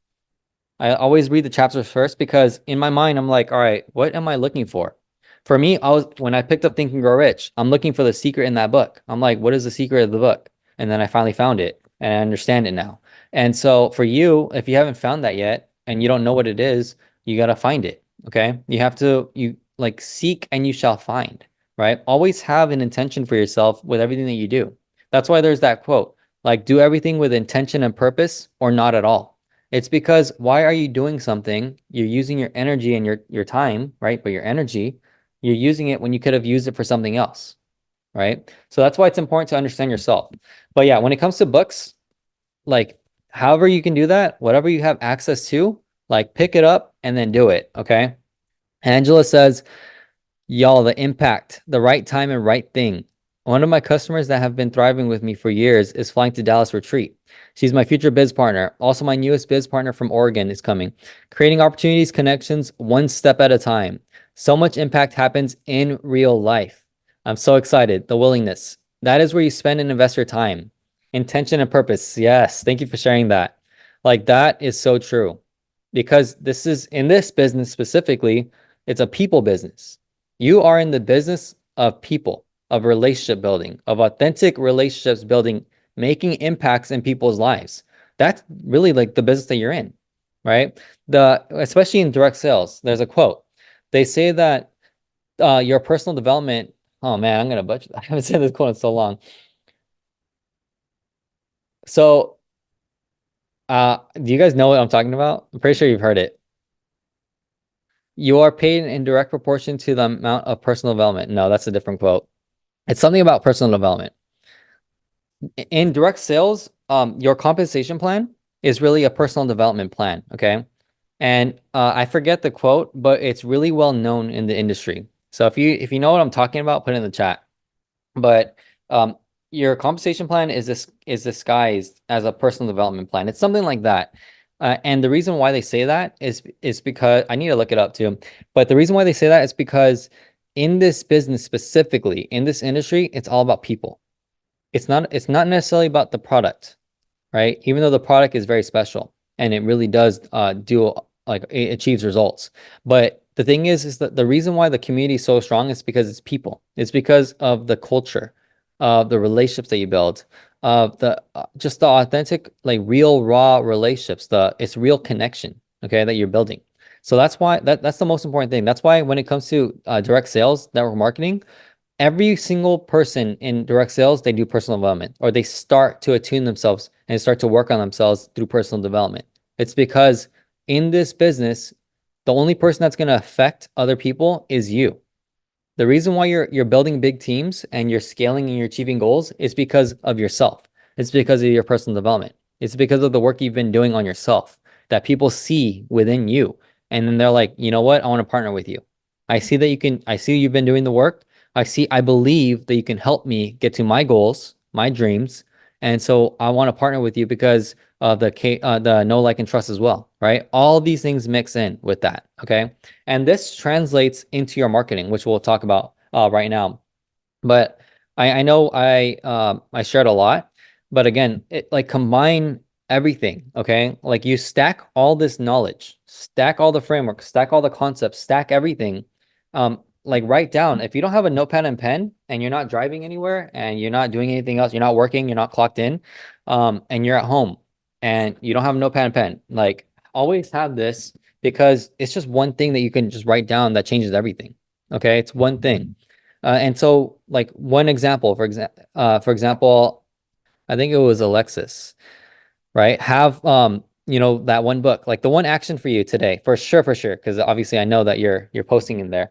I always read the chapters first because in my mind, I'm like, all right, what am I looking for? For me, I was when I picked up Think and Grow Rich, I'm looking for the secret in that book. I'm like, what is the secret of the book? And then I finally found it and I understand it now. And so for you, if you haven't found that yet and you don't know what it is, you got to find it. Okay. You have to, you like seek and you shall find, right? Always have an intention for yourself with everything that you do. That's why there's that quote, like do everything with intention and purpose or not at all. It's because why are you doing something? You're using your energy and your time, right? But your energy, you're using it when you could have used it for something else, right? So that's why it's important to understand yourself. But yeah, when it comes to books, like however you can do that, whatever you have access to, like pick it up and then do it, okay? Angela says, y'all, the impact, the right time and right thing. One of my customers that have been thriving with me for years is flying to Dallas Retreat. She's my future biz partner. Also, my newest biz partner from Oregon is coming. Creating opportunities, connections, one step at a time. So much impact happens in real life. I'm so excited. The willingness. That is where you spend and invest your time. Intention and purpose. Yes. Thank you for sharing that. Like, that is so true. Because this is in this business specifically, it's a people business. You are in the business of people, of relationship building, of authentic relationships building, making impacts in people's lives. That's really like the business that you're in, right? Especially in direct sales, there's a quote. They say that your personal development. Oh man, I'm gonna butcher that. I haven't said this quote in so long. So, do you guys know what I'm talking about? I'm pretty sure you've heard it. You are paid in direct proportion to the amount of personal development. No, that's a different quote. It's something about personal development. In direct sales, your compensation plan is really a personal development plan, okay? And I forget the quote, but it's really well known in the industry. So if you know what I'm talking about, put it in the chat. But um, your compensation plan is disguised as a personal development plan. It's something like that. And the reason why they say that is because I need to look it up too. But the reason why they say that is because in this business specifically, in this industry, it's all about people. It's not necessarily about the product, right? Even though the product is very special and it really does do like it achieves results. But the thing is that the reason why the community is so strong is because it's people. It's because of the culture, of the relationships that you build, of the just the authentic, like real raw relationships. It's real connection, okay, that you're building. So that's why that's the most important thing. That's why when it comes to direct sales, network marketing, every single person in direct sales, they do personal development or they start to attune themselves and start to work on themselves through personal development. It's because in this business, the only person that's going to affect other people is you. The reason why you're building big teams and you're scaling and you're achieving goals is because of yourself. It's because of your personal development. It's because of the work you've been doing on yourself that people see within you. And then they're like, you know what? I want to partner with you. I see you've been doing the work. I believe that you can help me get to my goals, my dreams. And so I want to partner with you because of the know, like, and trust as well, right? All these things mix in with that. Okay. And this translates into your marketing, which we'll talk about right now. But I know I shared a lot, but again, it like combine everything, okay? Like you stack all this knowledge, stack all the frameworks, stack all the concepts, stack everything. Like write down. If you don't have a notepad and pen and you're not driving anywhere and you're not doing anything else, you're not working, you're not clocked in, and you're at home and you don't have a notepad and pen, like always have this because it's just one thing that you can just write down that changes everything. Okay, it's one thing. And so, like one example, for example, I think it was Alexis, right? Have that one book, like the one action for you today, for sure, because obviously I know that you're posting in there.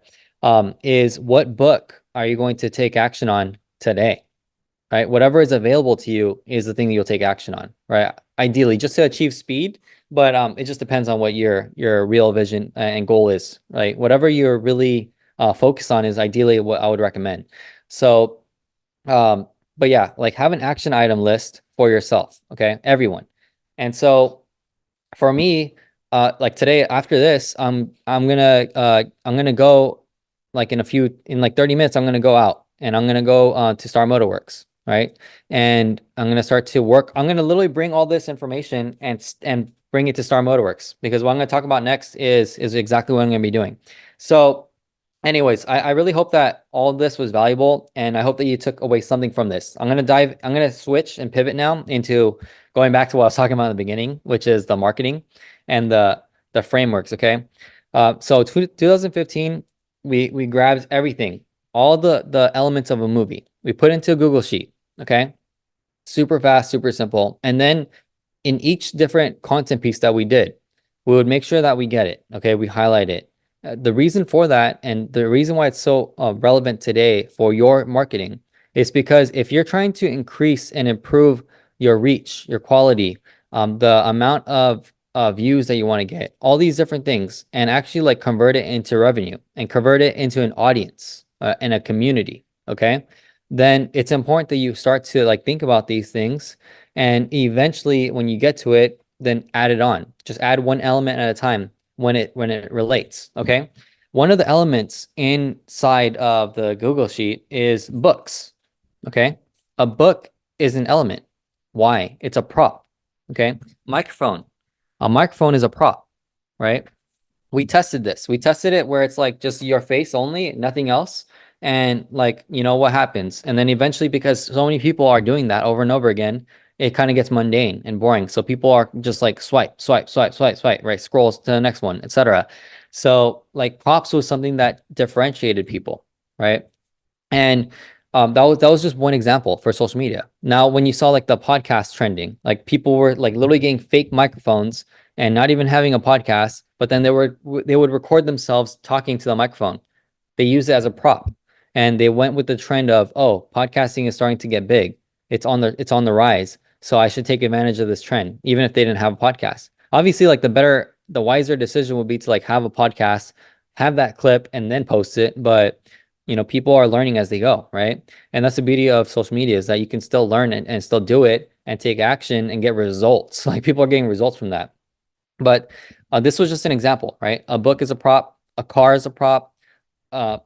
Is what book are you going to take action on today? Right? Whatever is available to you is the thing that you'll take action on, right? Ideally, just to achieve speed, but it just depends on what your real vision and goal is, right? Whatever you're really focused on is ideally what I would recommend. So, um, but yeah, like have an action item list for yourself, okay? Everyone. And so for me, like today after this, I'm gonna go like in like 30 minutes, I'm gonna go out and I'm gonna go to Star Motorworks, right? And I'm gonna start to work. I'm gonna literally bring all this information and bring it to Star Motorworks because what I'm gonna talk about next is exactly what I'm gonna be doing. So anyways, I really hope that all this was valuable and I hope that you took away something from this. I'm gonna switch and pivot now into going back to what I was talking about in the beginning, which is the marketing and the frameworks, okay? So 2015, we grabbed everything, all the elements of a movie. We put into a Google Sheet, okay? Super fast, super simple. And then in each different content piece that we did, we would make sure that we get it. Okay, we highlight it. The reason for that, and the reason why it's so relevant today for your marketing, is because if you're trying to increase and improve your reach, your quality, the amount of views that you want to get, all these different things, and actually like convert it into revenue and convert it into an audience and a community. Okay, then it's important that you start to like think about these things, and eventually when you get to it, then add it on. Just add one element at a time when it relates. Okay, one of the elements inside of the Google sheet is books. Okay, a book is an element. Why? It's a prop. Okay, microphone. A microphone is a prop, right? We tested this. We tested it where it's like just your face only, nothing else. And like, what happens? And then eventually, because so many people are doing that over and over again, it kind of gets mundane and boring. So people are just like swipe, swipe, swipe, swipe, swipe, right? Scrolls to the next one, etc. So like props was something that differentiated people, right? And that was just one example for social media. Now, when you saw like the podcast trending, like people were like literally getting fake microphones and not even having a podcast, but then they would record themselves talking to the microphone. They use it as a prop, and they went with the trend of, oh, podcasting is starting to get big. It's on the rise, so I should take advantage of this trend, even if they didn't have a podcast. Obviously, like the wiser decision would be to like have a podcast, have that clip, and then post it. But people are learning as they go, right? And that's the beauty of social media, is that you can still learn and still do it and take action and get results. Like people are getting results from that. But this was just an example, right? A book is a prop, a car is a prop,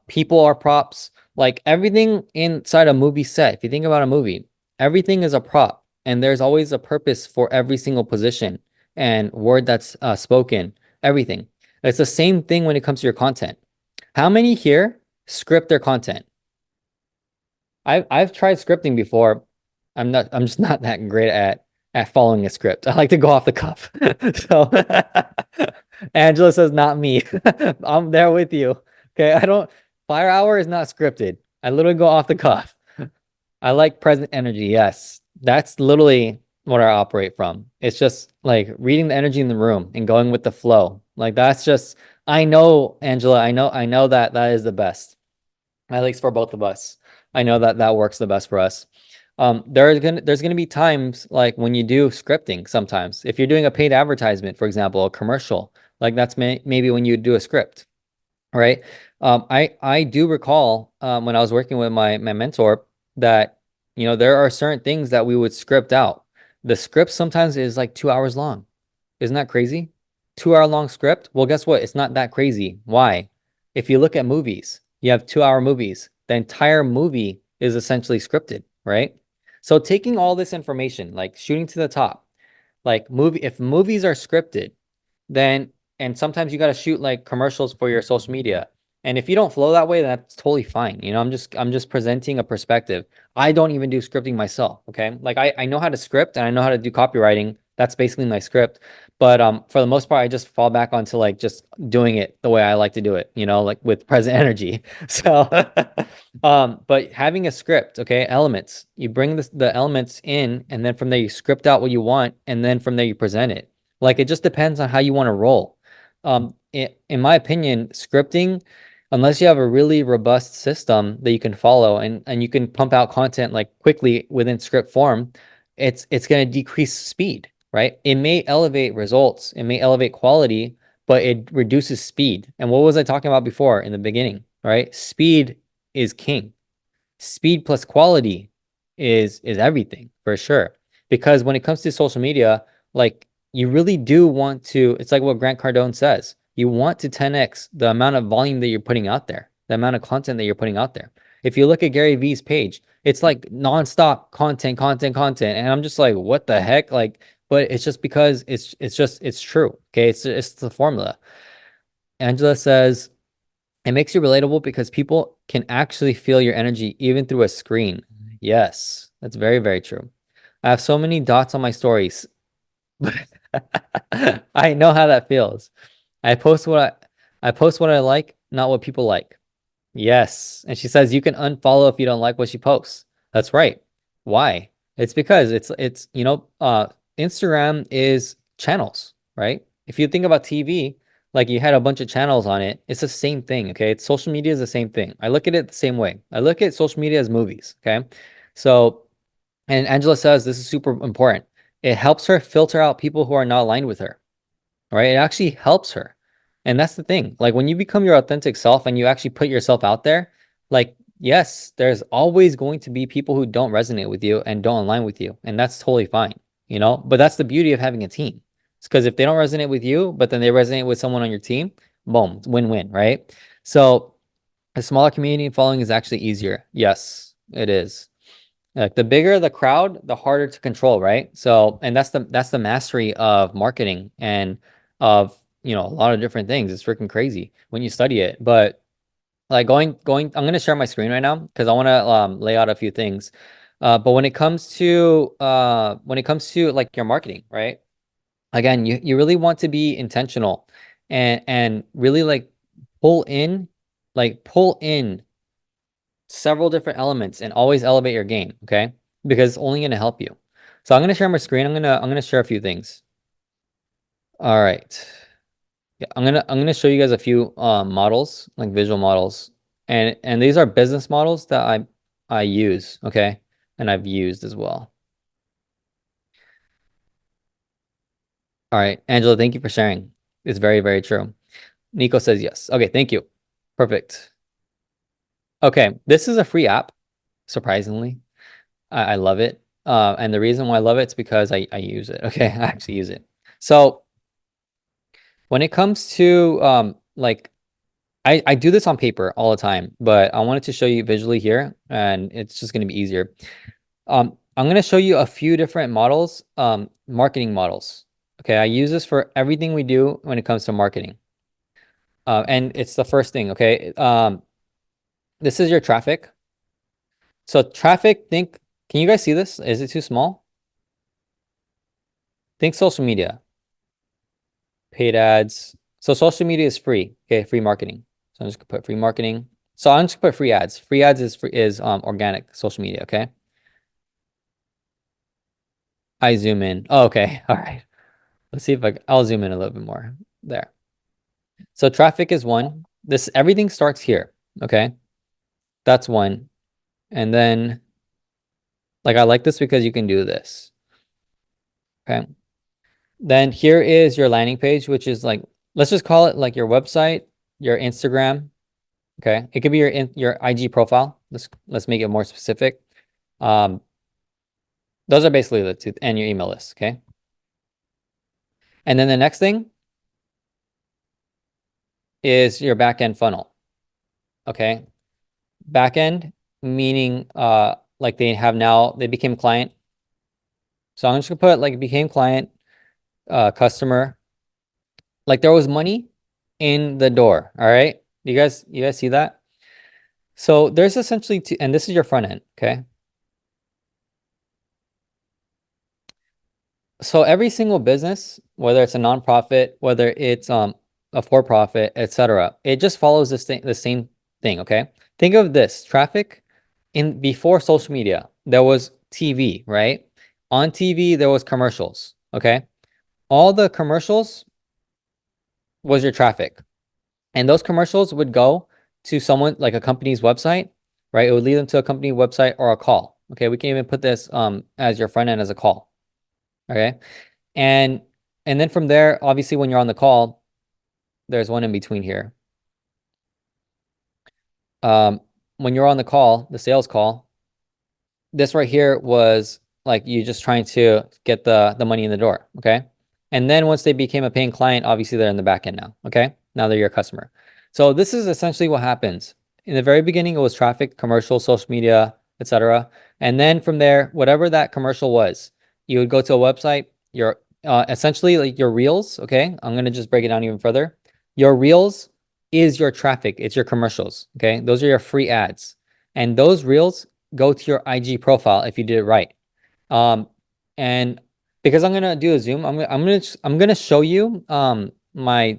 people are props. Like everything inside a movie set, if you think about a movie, everything is a prop, and there's always a purpose for every single position and word that's spoken, everything. It's the same thing when it comes to your content. How many here script their content? I've tried scripting before. I'm just not that great at following a script. I like to go off the cuff. So Angela says not me. I'm there with you. Okay, I don't Fire Hour is not scripted. I literally go off the cuff. I like present energy. Yes. That's literally what I operate from. It's just like reading the energy in the room and going with the flow. Like that's just I know, Angela, I know that that is the best, at least for both of us. I know that that works the best for us. There's gonna be times like when you do scripting. Sometimes, if you're doing a paid advertisement, for example, a commercial, like that's maybe when you do a script, right? I do recall when I was working with my mentor that there are certain things that we would script out. The script sometimes is like 2 hours long. Isn't that crazy? 2 hour long script. Well, guess what? It's not that crazy. Why? If you look at movies, you have 2 hour movies. The entire movie is essentially scripted, right? So taking all this information, like shooting to the top, like if movies are scripted, then and sometimes you got to shoot like commercials for your social media. And if you don't flow that way, that's totally fine. I'm just presenting a perspective. I don't even do scripting myself. Okay. Like I know how to script and I know how to do copywriting. That's basically my script. But for the most part, I just fall back onto like just doing it the way I like to do it, like with present energy. So but having a script, okay, elements, you bring the elements in, and then from there you script out what you want, and then from there you present it. Like it just depends on how you want to roll. In my opinion, scripting, unless you have a really robust system that you can follow and you can pump out content like quickly within script form, it's going to decrease speed, right? It may elevate results, it may elevate quality, but it reduces speed. And what was I talking about before in the beginning, right? Speed is king. Speed plus quality is everything for sure. Because when it comes to social media, like you really do want to, it's like what Grant Cardone says. You want to 10x the amount of volume that you're putting out there, the amount of content that you're putting out there. If you look at Gary Vee's page, it's like nonstop content, content, content. And I'm just like, what the heck? Like, but it's just because it's true. Okay. It's the formula. Angela says, it makes you relatable because people can actually feel your energy even through a screen. Yes, that's very, very true. I have so many dots on my stories. I know how that feels. I post what I post what I like, not what people like. Yes. And she says you can unfollow if you don't like what she posts. That's right. Why? It's because it's Instagram is channels, right? If you think about TV, like you had a bunch of channels on it, it's the same thing, okay? It's, social media is the same thing. I look at it the same way. I look at social media as movies, okay? So, and Angela says this is super important. It helps her filter out people who are not aligned with her, right? It actually helps her. And that's the thing. Like when you become your authentic self and you actually put yourself out there, like, yes, there's always going to be people who don't resonate with you and don't align with you. And that's totally fine, you know? But that's the beauty of having a team. It's because if they don't resonate with you, but then they resonate with someone on your team, boom, win-win, right? So a smaller community following is actually easier. Yes, it is. Like the bigger the crowd, the harder to control, right? So, and that's the mastery of marketing and of, a lot of different things. It's freaking crazy when you study it. But like I'm gonna share my screen right now because I want to lay out a few things. But when it comes to like your marketing, right? Again, you really want to be intentional and really like pull in several different elements and always elevate your game, okay? Because it's only going to help you. So I'm going to share my screen. I'm going to share a few things. All right. Yeah, I'm going to show you guys a few models, like visual models. And these are business models that I use, okay? And I've used as well. All right, Angela, thank you for sharing. It's very, very true. Nico says yes. Okay, thank you. Perfect. Okay, this is a free app, surprisingly. I love it. And the reason why I love it is because I use it. Okay, I actually use it. So when it comes to like I do this on paper all the time, but I wanted to show you visually here, and it's just going to be easier. I'm going to show you a few different models, marketing models. Okay, I use this for everything we do when it comes to marketing. And it's the first thing. Okay, this is your traffic. So traffic, can you guys see this? Is it too small? Think social media. Paid ads. So social media is free. Okay, free marketing. So I'm just gonna put free marketing. So I'm just gonna put free ads. Free ads is organic social media. Okay. I zoom in. Oh, okay. All right. Let's see if I'll zoom in a little bit more. There. So traffic is one. This everything starts here. Okay. That's one. And then like I like this because you can do this. Okay. Then here is your landing page, which is like let's just call it like your website, your Instagram. Okay, it could be your IG profile. Let's make it more specific. Um, those are basically the two, and your email list. Okay, and then the next thing is your backend funnel. Okay, backend meaning like they became client. So I'm just gonna put like became client, customer. Like there was money in the door. All right, you guys see that? So there's essentially two, and this is your front end. Okay. So every single business, whether it's a nonprofit, whether it's a for-profit, etc., it just follows the same thing, okay? Think of this, traffic in before social media, there was TV, right? On TV, there was commercials, okay? All the commercials was your traffic. And those commercials would go to someone like a company's website, right? It would lead them to a company website or a call. Okay, we can even put this as your front end as a call. Okay. And and then from there, obviously, when you're on the call, there's one in between here. Um, when you're on the call, the sales call, this right here was like you just trying to get the money in the door, okay? And then once they became a paying client, obviously they're in the back end now, okay? Now they're your customer. So this is essentially what happens. In the very beginning, it was traffic, commercial, social media, etc. And then from there, whatever that commercial was, you would go to a website, your essentially like your reels, okay? I'm gonna just break it down even further. Your reels is your traffic, it's your commercials, okay? Those are your free ads. And those reels go to your IG profile if you did it right. Um, and because I'm gonna do a zoom, I'm gonna show you my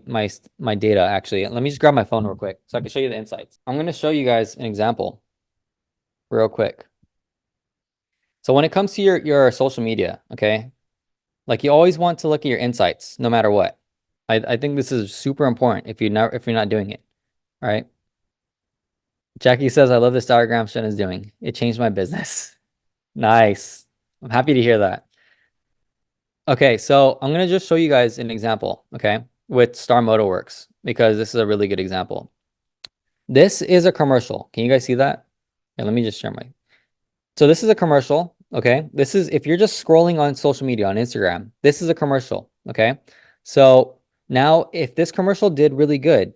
data actually. Let me just grab my phone real quick so I can show you the insights. I'm gonna show you guys an example real quick. So when it comes to your social media, okay, Like you always want to look at your insights no matter what. I think this is super important if you're not doing it. All right. Jackie says, I love this diagram Shen is doing. It changed my business. Nice. I'm happy to hear that. Okay, so I'm gonna just show you guys an example, okay, with Star Motorworks, because this is a really good example. This is a commercial. Can you guys see that? Yeah, let me just share my. So this is a commercial, okay? This is if you're just scrolling on social media on Instagram, this is a commercial, okay? So now if this commercial did really good,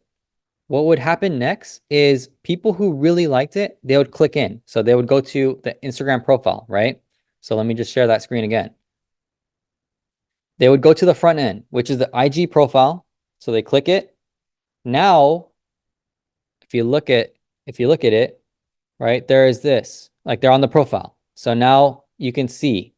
what would happen next is people who really liked it, they would click in. So they would go to the Instagram profile, right? So let me just share that screen again. They would go to the front end, which is the IG profile. So they click it. Now, if you look at it, right, there is this, like they're on the profile. So now you can see,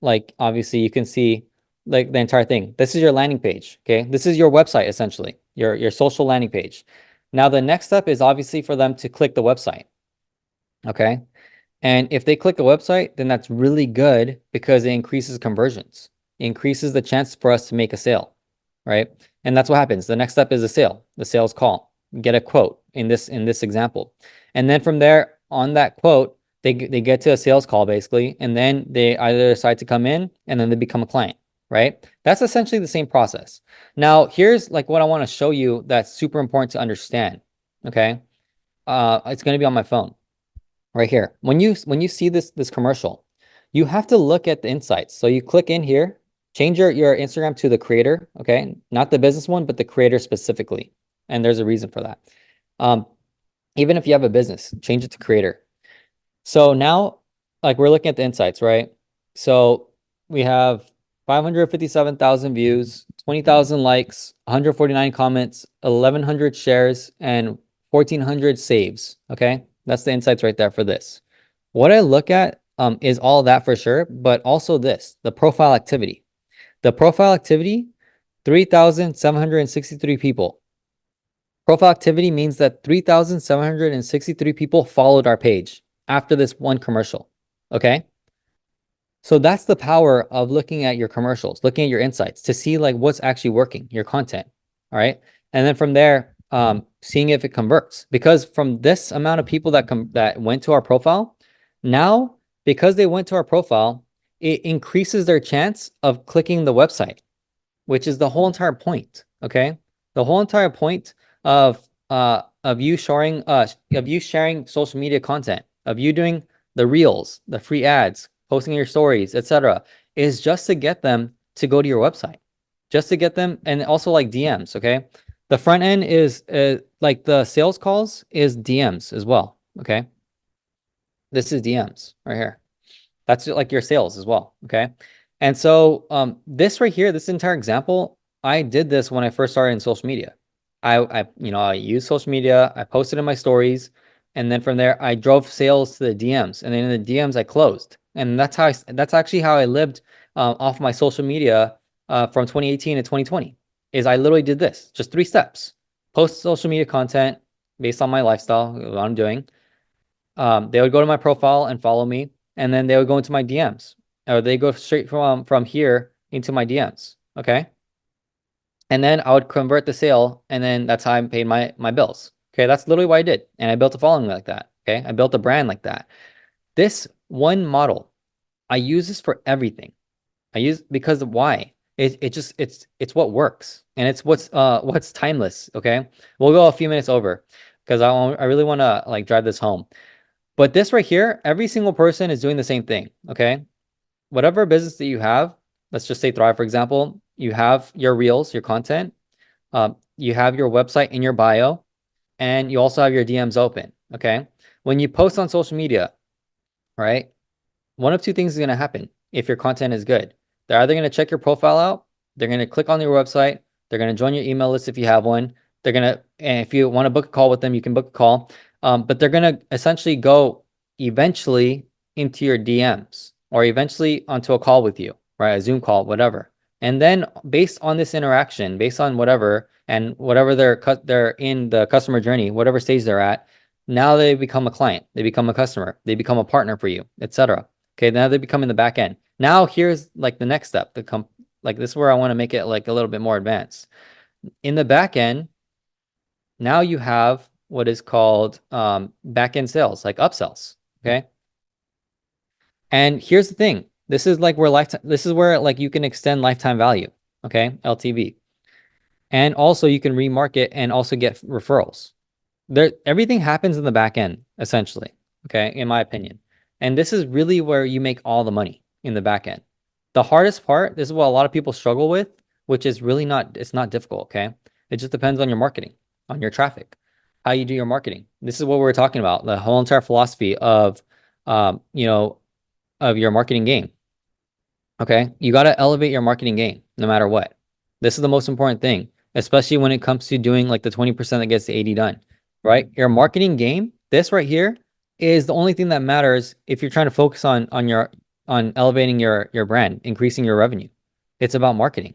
like obviously you can see like the entire thing. This is your landing page, okay? This is your website essentially, your social landing page. Now the next step is obviously for them to click the website, okay? And if they click the website, then that's really good because it increases conversions. It increases the chance for us to make a sale, right? And that's what happens. The next step is a sale, the sales call. Get a quote in this example. And then from there on that quote, they get to a sales call basically, and then they either decide to come in and then they become a client, right? That's essentially the same process. Now, here's like what I want to show you that's super important to understand, okay? It's going to be on my phone right here. When you see this commercial, you have to look at the insights. So you click in here, change your Instagram to the creator, okay? Not the business one, but the creator specifically. And there's a reason for that. Um, even if you have a business, change it to creator. So now, like we're looking at the insights, right? So we have 557,000 views, 20,000 likes, 149 comments, 1,100 shares, and 1,400 saves. Okay, that's the insights right there for this. What I look at is all that for sure, but also this, the profile activity. The profile activity, 3,763 people. Profile activity means that 3,763 people followed our page after this one commercial. Okay. So that's the power of looking at your commercials, looking at your insights to see like what's actually working, your content. All right. And then from there, seeing if it converts. Because from this amount of people that went to our profile, now because they went to our profile, it increases their chance of clicking the website, which is the whole entire point. Okay. The whole entire point of you sharing social media content, of you doing the reels, the free ads, posting your stories, etc., is just to get them to go to your website, just to get them, and also like DMs. Okay, the front end is like the sales calls is DMs as well. Okay, this is DMs right here. That's like your sales as well. Okay, and so this right here, this entire example, I did this when I first started in social media. I used social media, I posted in my stories, and then from there I drove sales to the DMs, and then in the DMs I closed, and that's actually how I lived off my social media from 2018 to 2020. Is I literally did this, just 3 steps: post social media content based on my lifestyle, what I'm doing. They would go to my profile and follow me, and then they would go into my DMs, or they go straight from here into my DMs. Okay. And then I would convert the sale, and then that's how I paid my bills. Okay, that's literally what I did. And I built a following like that. Okay, I built a brand like that. This one model, I use this for everything. I use because why? It's what works, and it's what's timeless. Okay, we'll go a few minutes over because I really want to like drive this home. But this right here, every single person is doing the same thing. Okay, whatever business that you have, let's just say Thrive, for example, you have your reels, your content, you have your website in your bio, and you also have your DMs open. Okay. When you post on social media, right, one of two things is going to happen if your content is good. They're either going to check your profile out, they're going to click on your website, they're going to join your email list if you have one. They're going to, and if you want to book a call with them, you can book a call. But they're going to essentially go eventually into your DMs or eventually onto a call with you, right? A Zoom call, whatever. And then based on this interaction, based on whatever, and whatever they're in the customer journey, whatever stage they're at, now they become a client, they become a customer, they become a partner for you, etc. Okay, now they become in the back end. Now here's like the next step, Like this is where I want to make it like a little bit more advanced. In the back end, now you have what is called back end sales, like upsells. Okay. And here's the thing. This is like where lifetime, this is where like you can extend lifetime value. Okay. LTV. And also you can remarket and also get referrals. There, everything happens in the back end, essentially. Okay. In my opinion. And this is really where you make all the money in the back end. The hardest part, this is what a lot of people struggle with, which is really not, it's not difficult. Okay. It just depends on your marketing, on your traffic, how you do your marketing. This is what we're talking about, the whole entire philosophy of, you know, of your marketing game. Okay. You got to elevate your marketing game no matter what. This is the most important thing, especially when it comes to doing like the 20% that gets the 80 done, right? Your marketing game, this right here is the only thing that matters if you're trying to focus on elevating your brand, increasing your revenue. It's about marketing.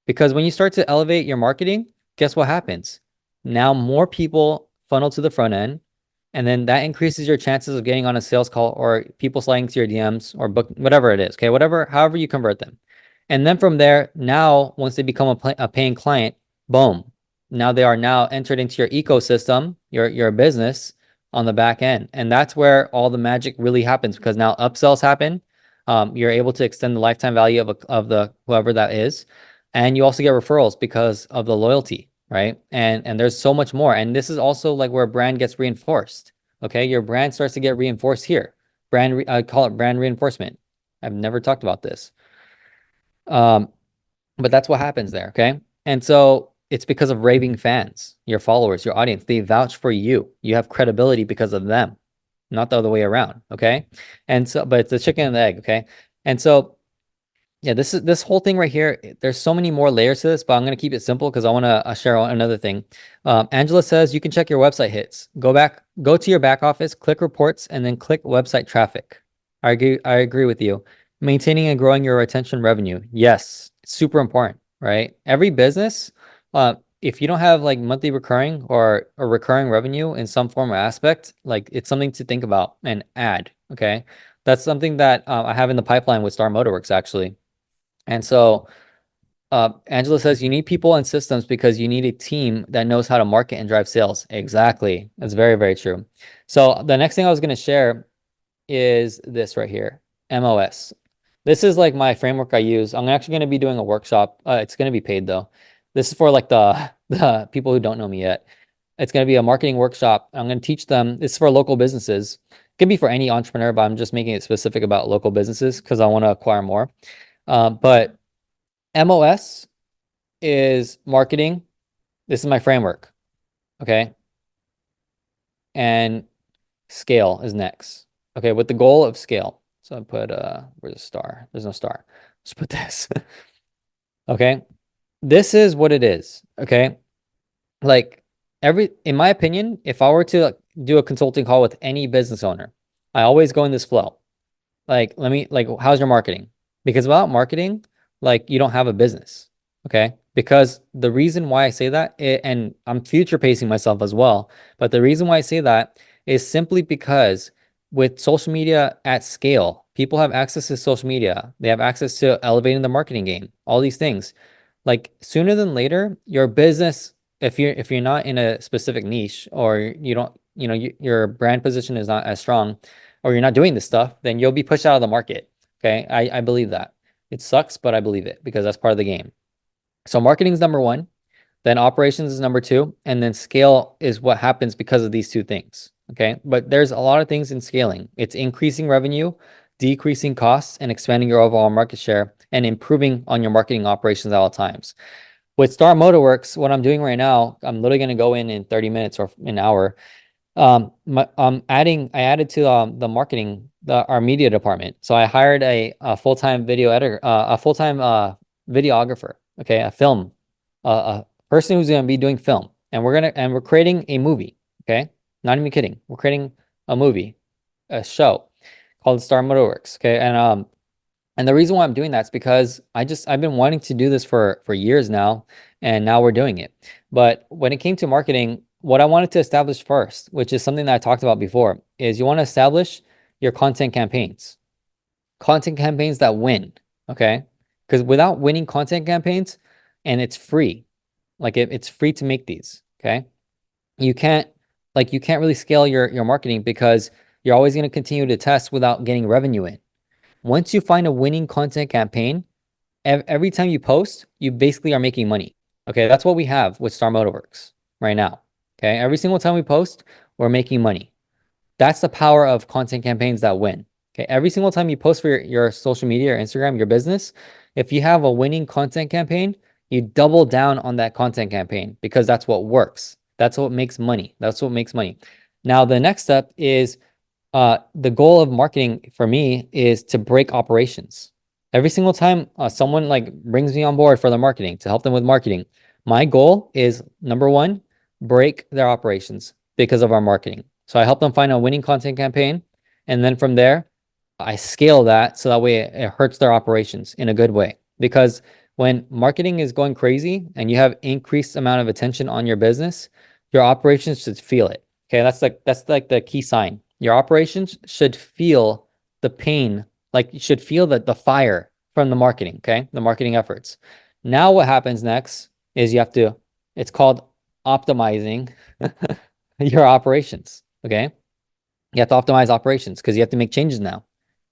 Because when you start to elevate your marketing, guess what happens? Now more people funnel to the front end, and then that increases your chances of getting on a sales call or people sliding to your DMs or book, whatever it is. Okay. Whatever, however you convert them. And then from there, now, once they become a paying client, boom. Now they are now entered into your ecosystem, your business on the back end. And that's where all the magic really happens because now upsells happen. You're able to extend the lifetime value of the whoever that is. And you also get referrals because of the loyalty, right? And there's so much more. And this is also like where brand gets reinforced. Okay, your brand starts to get reinforced here. I call it brand reinforcement. I've never talked about this. Um, but that's what happens there, okay? And so it's because of raving fans, your followers, your audience. They vouch for you. You have credibility because of them, not the other way around, okay? And so, but it's the chicken and the egg, okay? And so yeah, this whole thing right here. There's so many more layers to this, but I'm gonna keep it simple because I want to share another thing. Angela says you can check your website hits. Go to your back office, click reports, and then click website traffic. I agree with you. Maintaining and growing your retention revenue. Yes, it's super important, right? Every business, if you don't have like monthly recurring or a recurring revenue in some form or aspect, like it's something to think about and add. Okay, that's something that I have in the pipeline with Star Motorworks actually. And so Angela says you need people and systems because you need a team that knows how to market and drive sales. Exactly. That's very, very true. So the next thing I was going to share is this right here, MOS. This is like my framework I use. I'm actually going to be doing a workshop. It's going to be paid though. This is for like the people who don't know me yet. It's going to be a marketing workshop. I'm going to teach them. It's for local businesses. It could be for any entrepreneur, but I'm just making it specific about local businesses because I want to acquire more. But MOS is marketing. This is my framework. Okay. And scale is next. Okay. With the goal of scale. So I put, where's the star? There's no star. Just put this. Okay. This is what it is. Okay. Like in my opinion, if I were to do a consulting call with any business owner, I always go in this flow. Like, how's your marketing? Because without marketing, like you don't have a business. Okay. Because the reason why I say that, and I'm future pacing myself as well, but the reason why I say that is simply because with social media at scale, people have access to social media. They have access to elevating the marketing game, all these things. Like sooner than later, your business, if you're not in a specific niche or you don't, your brand position is not as strong, or you're not doing this stuff, then you'll be pushed out of the market. Okay. I believe that. It sucks, but I believe it because that's part of the game. So marketing is number one, then operations is number two, and then scale is what happens because of these two things. Okay. But there's a lot of things in scaling. It's increasing revenue, decreasing costs, and expanding your overall market share and improving on your marketing operations at all times. With Star Motorworks, what I'm doing right now, I'm literally going to go in 30 minutes or an hour. I added to the marketing, our media department. So I hired a full-time video editor, a full-time videographer, okay, a person who's going to be doing film, and we're creating a movie, okay, not even kidding, we're creating a movie, a show called Star Motorworks, okay, and the reason why I'm doing that is because I've been wanting to do this for years now, and now we're doing it. But when it came to marketing, what I wanted to establish first, which is something that I talked about before, is you want to establish your content campaigns that win, okay? Because without winning content campaigns, and it's free, like it's free to make these, okay? You can't you can't really scale your marketing because you're always going to continue to test without getting revenue in. Once you find a winning content campaign, every time you post, you basically are making money. Okay, that's what we have with Star Motorworks right now. Okay, every single time we post, we're making money. That's the power of content campaigns that win. Okay, every single time you post for your social media or Instagram, your business, if you have a winning content campaign, you double down on that content campaign because that's what works. That's what makes money. That's what makes money. Now, the next step is the goal of marketing for me is to break operations. Every single time someone like brings me on board for the marketing to help them with marketing, my goal is number one, break their operations because of our marketing. So I help them find a winning content campaign, and then from there, I scale that so that way it hurts their operations in a good way. Because when marketing is going crazy and you have increased amount of attention on your business, your operations should feel it. Okay, that's like the key sign. Your operations should feel the pain, like you should feel the fire from the marketing, okay? The marketing efforts. Now what happens next is you have to, it's called optimizing your operations, okay? You have to optimize operations because you have to make changes now.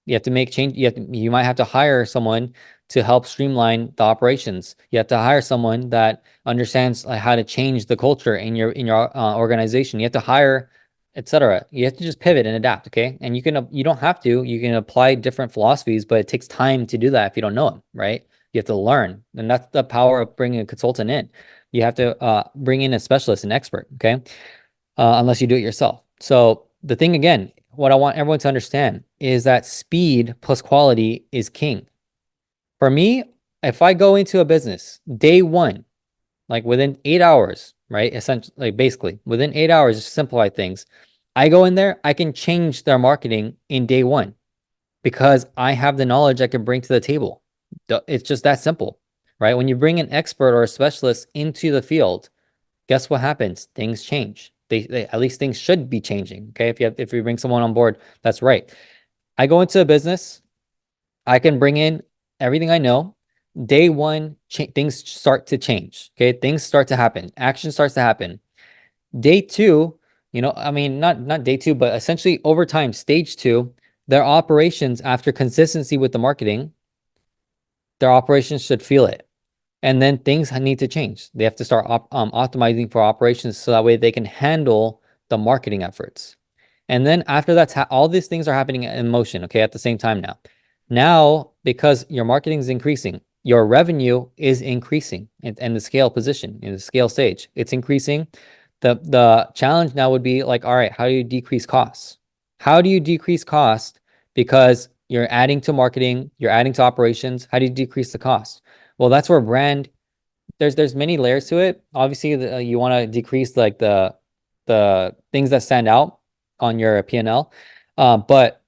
You have to make change. You might have to hire someone to help streamline the operations. You have to hire someone that understands how to change the culture in your organization. You have to hire, etc. You have to just pivot and adapt. Okay, and you don't have to. You can apply different philosophies, but it takes time to do that if you don't know them. Right? You have to learn, and that's the power of bringing a consultant in. You have to bring in a specialist, an expert. Okay, unless you do it yourself. So the thing again, what I want everyone to understand is that speed plus quality is king. For me, if I go into a business day one, like within 8 hours, right? Essentially, like basically within 8 hours, just simplify things. I go in there, I can change their marketing in day one because I have the knowledge I can bring to the table. It's just that simple, right? When you bring an expert or a specialist into the field, guess what happens? Things change. They at least things should be changing. Okay, if you bring someone on board, that's right. I go into a business, I can bring in everything I know. Day one, things start to change. Okay, things start to happen. Action starts to happen. Day two, I mean, not day two, but essentially over time, stage two, their operations after consistency with the marketing, their operations should feel it. And then things need to change. They have to start optimizing for operations so that way they can handle the marketing efforts. And then after that's all these things are happening in motion, okay, at the same time now. Now, because your marketing is increasing, your revenue is increasing and the scale position in the scale stage, it's increasing. The challenge now would be like, all right, how do you decrease costs? How do you decrease cost? Because you're adding to marketing, you're adding to operations. How do you decrease the cost? Well, that's where brand, there's many layers to it. Obviously, you want to decrease like the things that stand out on your P&L, but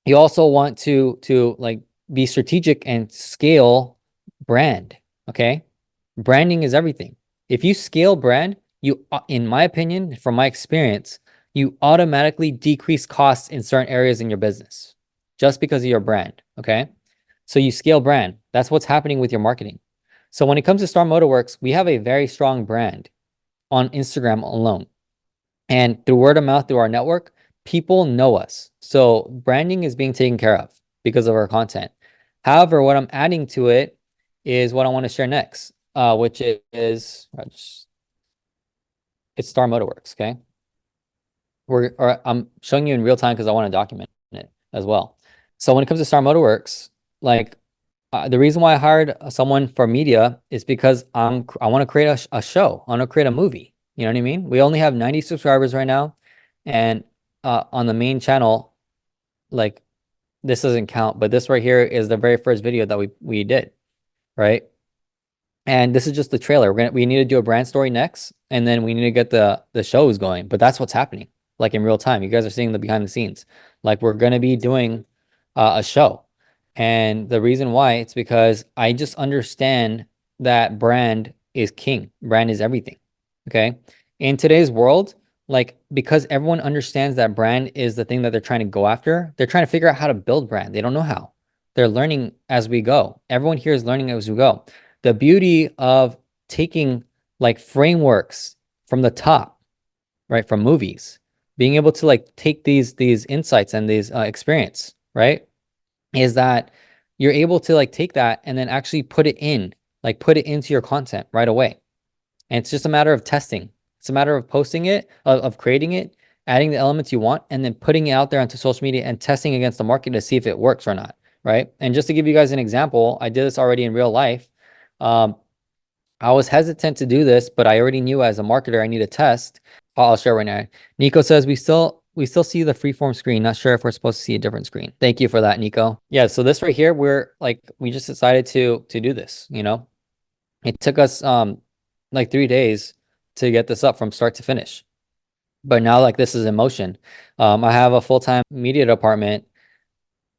you also want to like be strategic and scale brand. Okay, branding is everything. If you scale brand, you, in my opinion, from my experience, you automatically decrease costs in certain areas in your business just because of your brand. Okay, so you scale brand. That's what's happening with your marketing. So when it comes to Star Motorworks, we have a very strong brand on Instagram alone. And through word of mouth, through our network, people know us. So branding is being taken care of because of our content. However, what I'm adding to it is what I want to share next, which is it's Star Motorworks. Okay, I'm showing you in real time because I want to document it as well. So when it comes to Star Motorworks, like the reason why I hired someone for media is because I want to create a show. I want to create a movie. You know what I mean? We only have 90 subscribers right now, and on the main channel, like this doesn't count, but this right here is the very first video that we did, right? And this is just the trailer. We need to do a brand story next, and then we need to get the shows going. But that's what's happening, like in real time. You guys are seeing the behind the scenes. Like we're gonna be doing a show, and the reason why it's because I just understand that brand is king. Brand is everything. Okay, in today's world, like because everyone understands that brand is the thing that they're trying to go after, they're trying to figure out how to build brand. They don't know how. They're learning as we go. Everyone here is learning as we go. The beauty of taking like frameworks from the top, right, from movies, being able to like take these insights and these experience, right, is that you're able to like take that and then actually put it into your content right away. And it's just a matter of testing. It's a matter of posting it, of creating it, adding the elements you want, and then putting it out there onto social media and testing against the market to see if it works or not, right? And just to give you guys an example, I did this already in real life. Um, I was hesitant to do this, but I already knew as a marketer I need to test. I'll share right now. Nico says we still see the freeform screen. Not sure if we're supposed to see a different screen. Thank you for that, Nico. Yeah, so this right here, we just decided to do this, you know. It took us like 3 days to get this up from start to finish. But now like this is in motion. I have a full-time media department.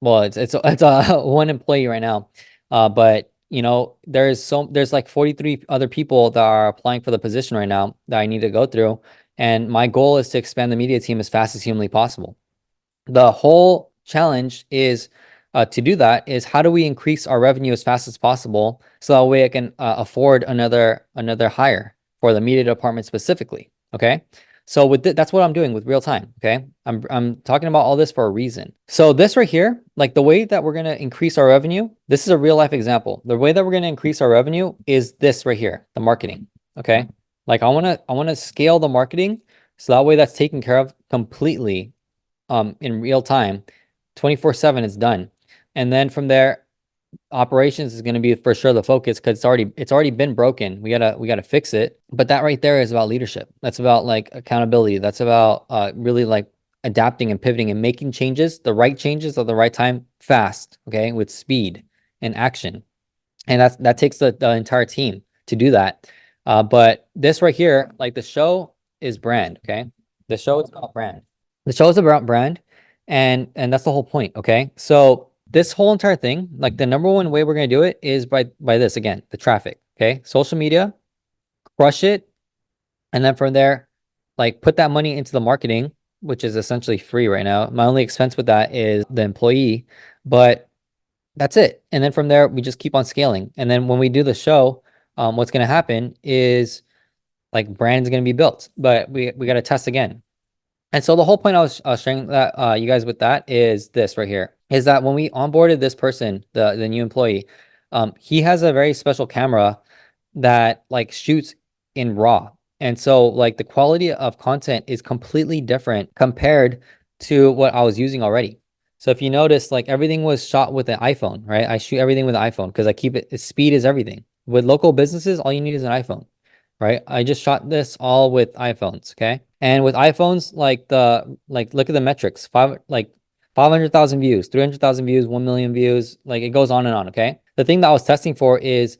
Well, it's a one employee right now. But you know, there's like 43 other people that are applying for the position right now that I need to go through. And my goal is to expand the media team as fast as humanly possible. The whole challenge is to do that is how do we increase our revenue as fast as possible so that way I can afford another hire for the media department specifically. Okay. So that's what I'm doing with real time. Okay. I'm talking about all this for a reason. So this right here, like the way that we're going to increase our revenue, this is a real life example. The way that we're going to increase our revenue is this right here, the marketing. Okay. Like I want to scale the marketing so that way that's taken care of completely in real time, 24/7 it's done. And then from there, operations is going to be for sure the focus because it's already been broken. We gotta fix it. But that right there is about leadership. That's about like accountability. That's about really like adapting and pivoting and making changes, the right changes at the right time, fast, okay, with speed and action. And that takes the entire team to do that. But this right here, like the show is brand, okay? The show is about brand. The show is about brand, and that's the whole point, okay? So this whole entire thing, like the number one way we're gonna do it is by this again, the traffic, okay? Social media, crush it, and then from there, like put that money into the marketing, which is essentially free right now. My only expense with that is the employee, but that's it. And then from there, we just keep on scaling. And then when we do the show, what's gonna happen is like brand's gonna be built, but we gotta test again. And so the whole point I was sharing that you guys with that is this right here is that when we onboarded this person, the new employee, he has a very special camera that like shoots in RAW. And so like the quality of content is completely different compared to what I was using already. So if you notice, like everything was shot with an iPhone, right? I shoot everything with an iPhone because I keep it, speed is everything. With local businesses, all you need is an iPhone, right? I just shot this all with iPhones, okay? And with iPhones, like look at the metrics, 500,000 views, 300,000 views, 1 million views, like it goes on and on, okay? The thing that I was testing for is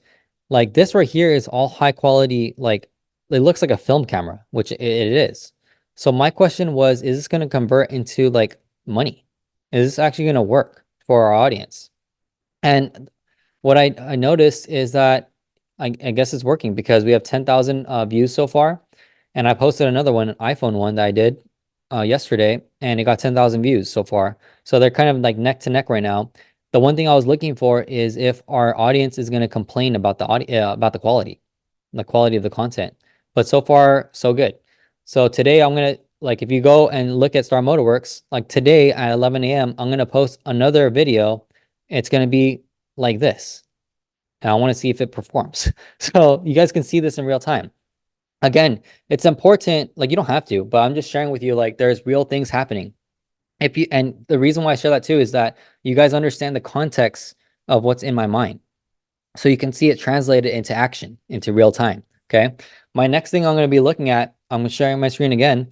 like this right here is all high quality, like it looks like a film camera, which it is. So my question was, is this going to convert into like money? Is this actually going to work for our audience? And what I noticed is that I guess it's working because we have 10,000 views so far. And I posted another one, an iPhone one that I did yesterday, and it got 10,000 views so far. So they're kind of like neck to neck right now. The one thing I was looking for is if our audience is going to complain about about the quality of the content. But so far, so good. So today I'm gonna like if you go and look at Star Motorworks, like today at 11 a.m., I'm gonna post another video. It's gonna be like this, and I want to see if it performs. So you guys can see this in real time. Again, it's important, like you don't have to, but I'm just sharing with you like there's real things happening. If you and the reason why I share that too is that you guys understand the context of what's in my mind. So you can see it translated into action, into real time. Okay. My next thing I'm going to be looking at, I'm sharing my screen again,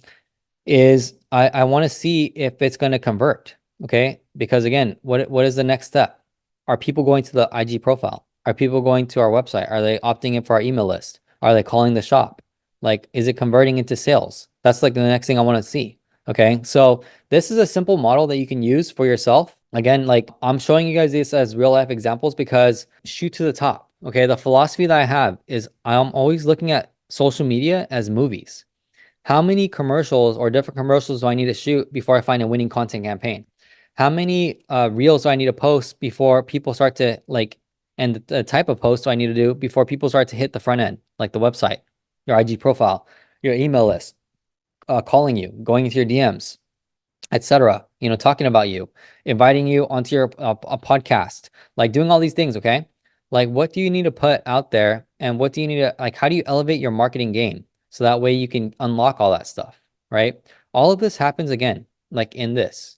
is I want to see if it's going to convert. Okay. Because again, what is the next step? Are people going to the IG profile? Are people going to our website? Are they opting in for our email list? Are they calling the shop? Like, is it converting into sales? That's like the next thing I want to see. Okay. So this is a simple model that you can use for yourself. Again, like I'm showing you guys this as real life examples because shoot to the top. Okay. The philosophy that I have is I'm always looking at social media as movies. How many commercials or different commercials do I need to shoot before I find a winning content campaign? How many reels do I need to post before people start to like, and the type of post do I need to do before people start to hit the front end, like the website, your IG profile, your email list, calling you, going into your DMs, etc. Talking about you, inviting you onto your a podcast, like doing all these things, okay? Like what do you need to put out there and what do you need to like how do you elevate your marketing game so that way you can unlock all that stuff, right? All of this happens again like in this.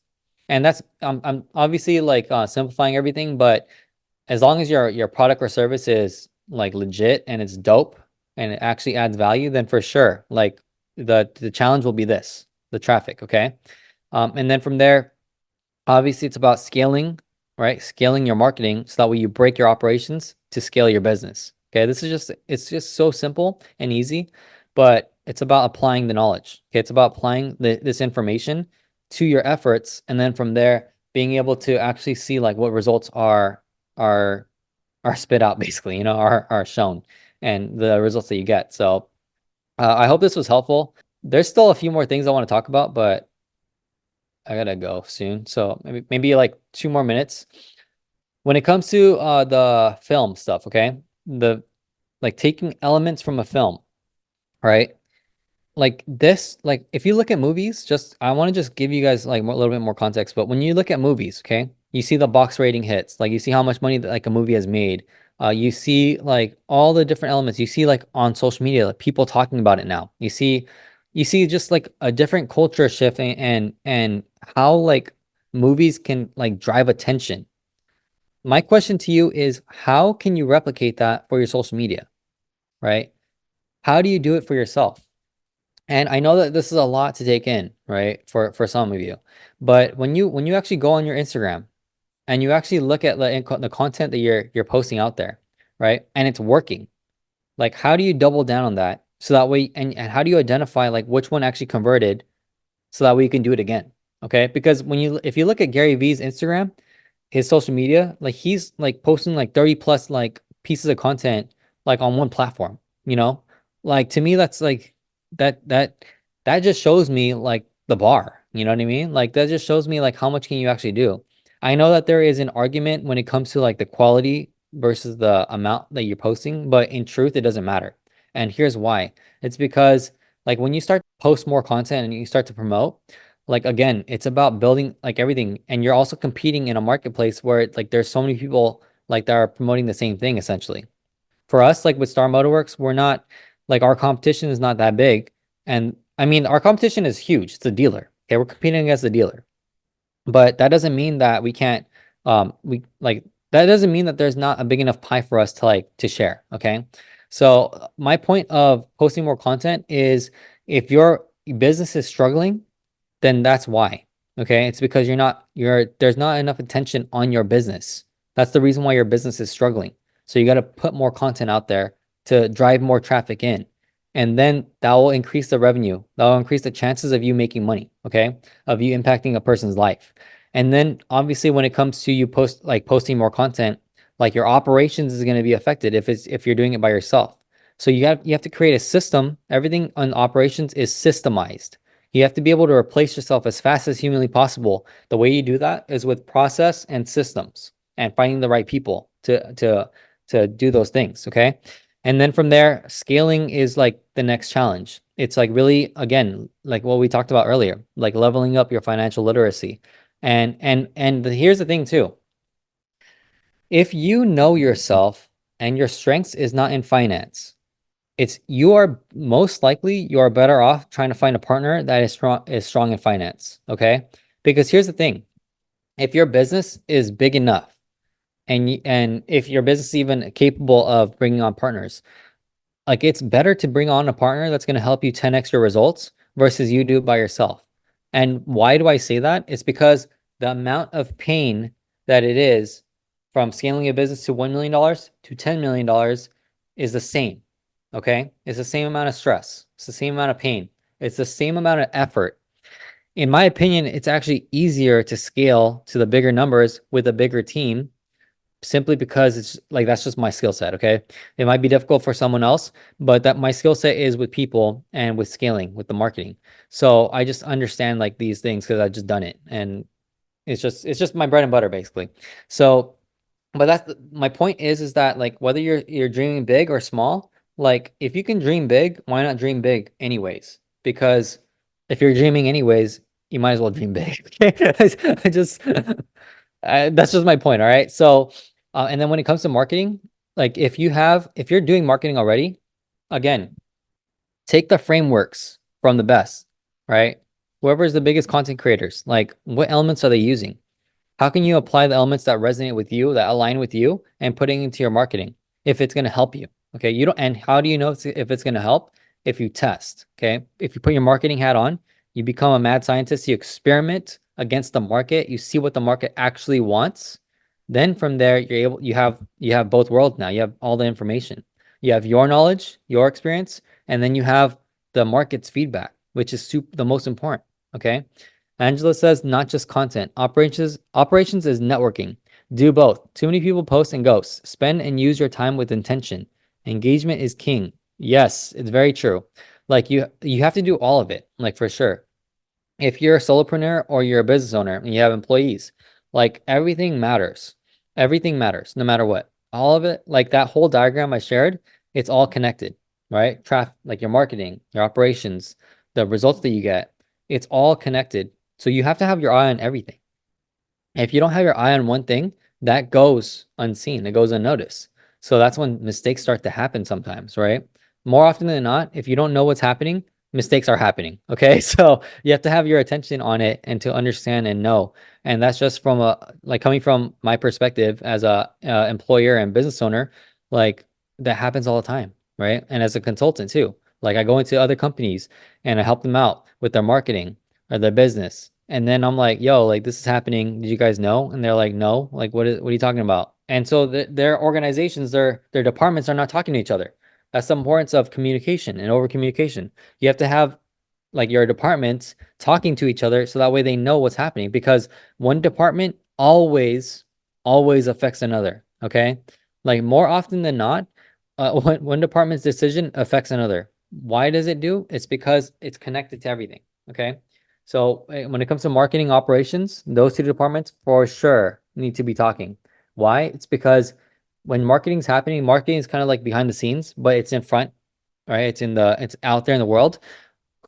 And that's I'm obviously like simplifying everything, but as long as your product or service is like legit and it's dope and it actually adds value, then for sure, like the challenge will be this, the traffic, okay? And then from there, obviously it's about scaling, right? Scaling your marketing so that way you break your operations to scale your business. Okay, this is just it's just so simple and easy, but it's about applying the knowledge. Okay, it's about applying this information to your efforts, and then from there being able to actually see like what results are are spit out basically, are shown and the results that you get. So I hope this was helpful. There's still a few more things I want to talk about, but I gotta go soon. So maybe like 2 more minutes. When it comes to the film stuff, okay? The like taking elements from a film, right? Like this, like if you look at movies, just I want to just give you guys like a little bit more context, but when you look at movies, okay, you see the box rating hits, like you see how much money that like a movie has made. You see like all the different elements. You see like on social media, like people talking about it now. You see just like a different culture shift and how like movies can like drive attention. My question to you is how can you replicate that for your social media, right? How do you do it for yourself? And I know that this is a lot to take in, right? For some of you. But when you actually go on your Instagram and you actually look at the content that you're posting out there, right? And it's working. Like how do you double down on that so that way and how do you identify like which one actually converted so that way you can do it again. Okay? Because if you look at Gary Vee's Instagram, his social media, like he's like posting like 30 plus like pieces of content like on one platform, you know? Like to me that's like that just shows me like the bar, you know what I mean? Like that just shows me like how much can you actually do. I know that there is an argument when it comes to like the quality versus the amount that you're posting, but in truth it doesn't matter. And here's why. It's because like when you start to post more content and you start to promote, like again, it's about building like everything. And you're also competing in a marketplace where like there's so many people like that are promoting the same thing essentially. For us, like with Star Motorworks, we're not like our competition is not that big. And I mean, our competition is huge. It's a dealer. Okay, we're competing against the dealer. But that doesn't mean that we can't we like that doesn't mean that there's not a big enough pie for us to like to share, okay? So my point of posting more content is if your business is struggling, then that's why. Okay? It's because there's not enough attention on your business. That's the reason why your business is struggling. So you got to put more content out there to drive more traffic in. And then that will increase the revenue. That will increase the chances of you making money, okay? Of you impacting a person's life. And then obviously when it comes to you posting more content, like your operations is going to be affected if you're doing it by yourself. So you have to create a system. Everything on operations is systemized. You have to be able to replace yourself as fast as humanly possible. The way you do that is with process and systems and finding the right people to do those things, okay? And then from there, scaling is like the next challenge. It's like really, again, like what we talked about earlier, like leveling up your financial literacy. Here's the thing too. If you know yourself and your strengths is not in finance, you are most likely you are better off trying to find a partner that is strong in finance, okay? Because here's the thing. If your business is big enough and if your business is even capable of bringing on partners, like it's better to bring on a partner that's going to help you 10x your results versus you do it by yourself. And why do I say that? It's because the amount of pain that it is from scaling a business to $1 million to $10 million is the same. Okay. It's the same amount of stress. It's the same amount of pain. It's the same amount of effort. In my opinion, it's actually easier to scale to the bigger numbers with a bigger team simply because it's like that's just my skill set, okay? It might be difficult for someone else, but that my skill set is with people and with scaling, with the marketing. So I just understand like these things because I've just done it. And It's just my bread and butter basically. So, but my point is that like whether you're dreaming big or small, like if you can dream big, why not dream big anyways? Because if you're dreaming anyways, you might as well dream big. Okay, I just that's just my point. All right. So, and then when it comes to marketing, like if you're doing marketing already, again, take the frameworks from the best, right? Whoever is the biggest content creators, like what elements are they using? How can you apply the elements that resonate with you, that align with you, and putting into your marketing if it's going to help you? Okay, you don't. And how do you know if it's going to help? If you test. Okay, if you put your marketing hat on, you become a mad scientist. You experiment against the market. You see what the market actually wants. Then from there, you have both worlds now. You have all the information. You have your knowledge, your experience, and then you have the market's feedback, which is the most important. Okay. Angela says, not just content. Operations is networking. Do both. Too many people post and ghost. Spend and use your time with intention. Engagement is king. Yes, it's very true. Like you have to do all of it, like for sure. If you're a solopreneur or you're a business owner and you have employees, like everything matters. Everything matters, no matter what. All of it, like that whole diagram I shared, it's all connected, right? Like your marketing, your operations, the results that you get, it's all connected. So you have to have your eye on everything. If you don't have your eye on one thing, that goes unseen, it goes unnoticed. So that's when mistakes start to happen sometimes, right? More often than not, if you don't know what's happening, mistakes are happening. Okay. So you have to have your attention on it and to understand and know. And that's just from like coming from my perspective as a employer and business owner, like that happens all the time, right? And as a consultant too, like I go into other companies and I help them out with their marketing or their business. And then I'm like, yo, like this is happening. Did you guys know? And they're like, no. Like, what are you talking about? And so their organizations, their departments are not talking to each other. That's the importance of communication and over communication. You have to have like your departments talking to each other so that way they know what's happening because one department always affects another. Okay. Like more often than not, one department's decision affects another. Why does it do? It's because it's connected to everything. Okay. So when it comes to marketing operations, those two departments for sure need to be talking. Why? It's because when marketing's happening, marketing is kind of like behind the scenes, but it's in front, right? It's out there in the world.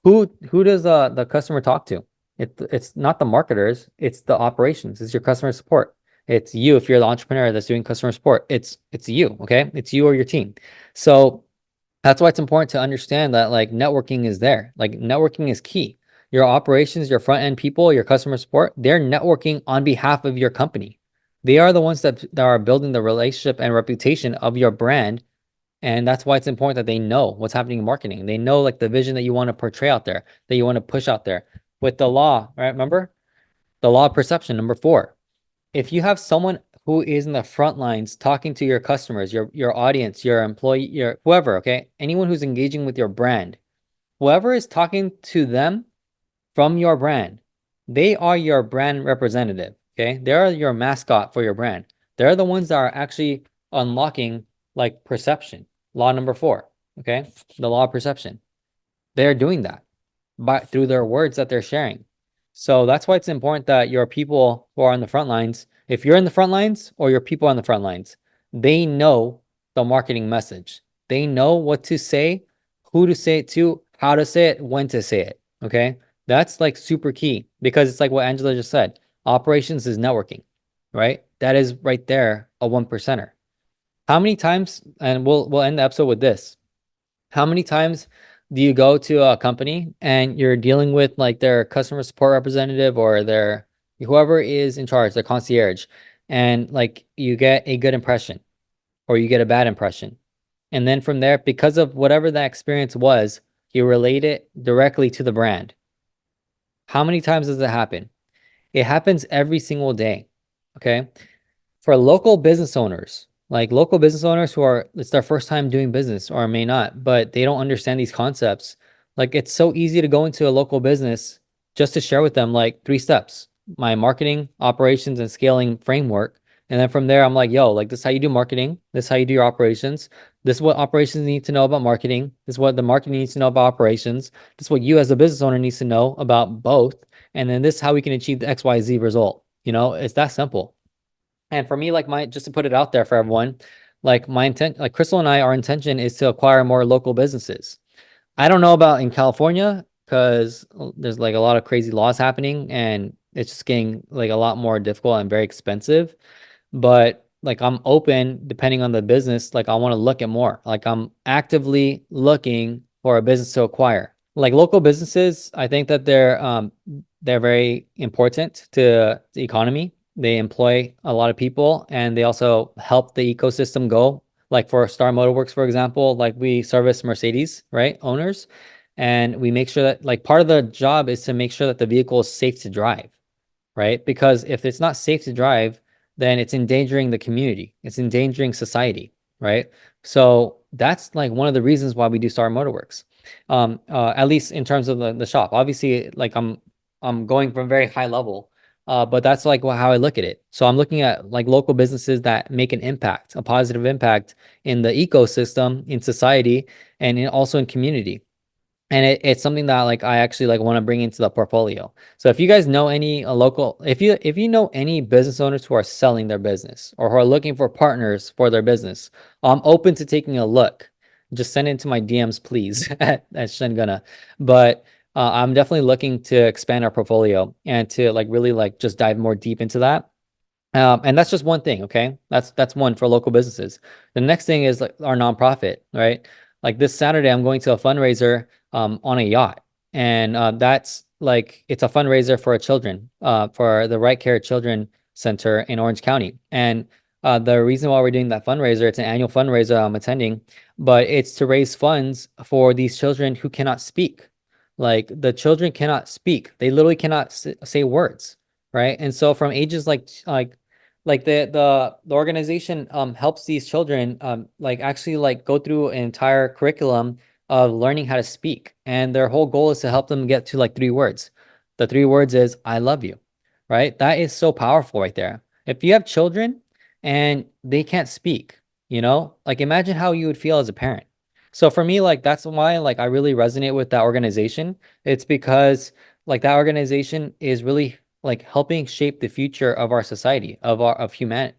Who does the customer talk to? It's not the marketers, it's the operations, it's your customer support. It's you if you're the entrepreneur that's doing customer support. It's you, okay? It's you or your team. So that's why it's important to understand that like networking is there. Like networking is key. Your operations, your front end people, your customer support, they're networking on behalf of your company. They are the ones that are building the relationship and reputation of your brand. And that's why it's important that they know what's happening in marketing. They know like the vision that you want to portray out there, that you want to push out there. With the law, right? Remember? The law of perception, number 4. If you have someone who is in the front lines talking to your customers, your audience, your employee, your whoever, okay? Anyone who's engaging with your brand, whoever is talking to them from your brand, they are your brand representative, okay? They're your mascot for your brand. They're the ones that are actually unlocking like perception. Law number 4, okay? The law of perception. They're doing that through their words that they're sharing. So that's why it's important that your people who are on the front lines, if you're in the front lines or your people on the front lines, they know the marketing message. They know what to say, who to say it to, how to say it, when to say it. Okay. That's like super key because it's like what Angela just said. Operations is networking, right? That is right there a one percenter. How many times, and we'll end the episode with this. How many times do you go to a company and you're dealing with like their customer support representative or their whoever is in charge, their concierge, and like you get a good impression or you get a bad impression. And then from there, because of whatever that experience was, you relate it directly to the brand. How many times does it happen? It happens every single day. Okay. For local business owners, like local business owners who are, it's their first time doing business or may not, but they don't understand these concepts. Like it's so easy to go into a local business just to share with them like 3 steps, my marketing, operations, and scaling framework. And then from there, I'm like, yo, like this is how you do marketing. This is how you do your operations. This is what operations need to know about marketing. This is what the marketing needs to know about operations. This is what you as a business owner needs to know about both. And then this is how we can achieve the XYZ result. It's that simple. And for me, like my just to put it out there for everyone, like my intent, like Crystal and I, our intention is to acquire more local businesses. I don't know about in California because there's like a lot of crazy laws happening and it's just getting like a lot more difficult and very expensive. But like I'm open depending on the business. Like I want to look at more. Like I'm actively looking for a business to acquire. Like local businesses, I think that they're very important to the economy. They employ a lot of people and they also help the ecosystem go. Like for Star Motorworks, for example, like we service Mercedes, right? Owners. And we make sure that like part of the job is to make sure that the vehicle is safe to drive, right? Because if it's not safe to drive, then it's endangering the community. It's endangering society, right? So that's like one of the reasons why we do Star Motorworks. At least in terms of the shop. Obviously, like I'm going from very high level, but that's like how I look at it. So I'm looking at like local businesses that make an impact, a positive impact in the ecosystem, in society, and also in community. And it's something that like I actually like want to bring into the portfolio. So if you guys know any local, if you know any business owners who are selling their business or who are looking for partners for their business, I'm open to taking a look. Just send it to my DMs, please, at Shengana. But I'm definitely looking to expand our portfolio and to like really like just dive more deep into that. And that's just one thing, okay? That's one for local businesses. The next thing is like our nonprofit, right? Like this Saturday, I'm going to a fundraiser on a yacht, and that's like it's a fundraiser for children, for the Right Care Children Center in Orange County. And the reason why we're doing that fundraiser, it's an annual fundraiser I'm attending, but it's to raise funds for these children who cannot speak. Like the children cannot speak; they literally cannot say words, right? And so from ages like the organization helps these children like actually like go through an entire curriculum of learning how to speak, and their whole goal is to help them get to like 3 words. The 3 words is I love you, right? That is so powerful right there. If you have children and they can't speak, like imagine how you would feel as a parent. So for me, like that's why like I really resonate with that organization. It's because like that organization is really like helping shape the future of our society, of human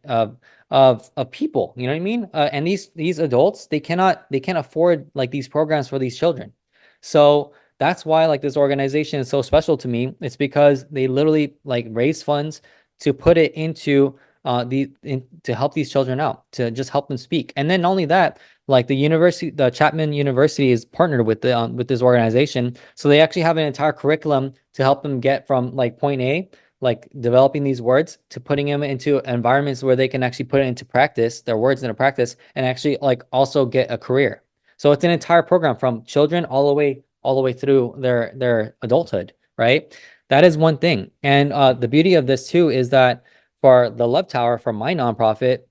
of people. You know what I mean? And these adults, they can't afford like these programs for these children. So that's why like this organization is so special to me. It's because they literally like raise funds to put it into to help these children out, to just help them speak. And then not only that, like the university, the Chapman University is partnered with this organization, so they actually have an entire curriculum to help them get from like point A, like developing these words, to putting them into environments where they can actually put it into practice, their words into practice, and actually like also get a career. So it's an entire program from children all the way through their adulthood, right? That is one thing. And the beauty of this too is that for the Love Tower, for my nonprofit,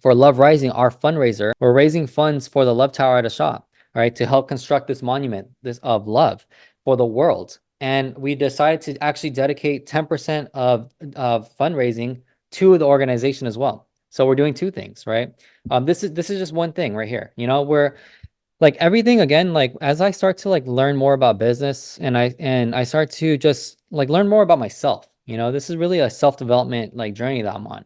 for Love Rising, our fundraiser, we're raising funds for the Love Tower at a shop, right, to help construct this monument, this of love for the world. And we decided to actually dedicate 10% of fundraising to the organization as well. So we're doing two things, right? This is just one thing right here. We're like everything again, like as I start to like learn more about business and I start to just like learn more about myself, this is really a self-development like journey that I'm on.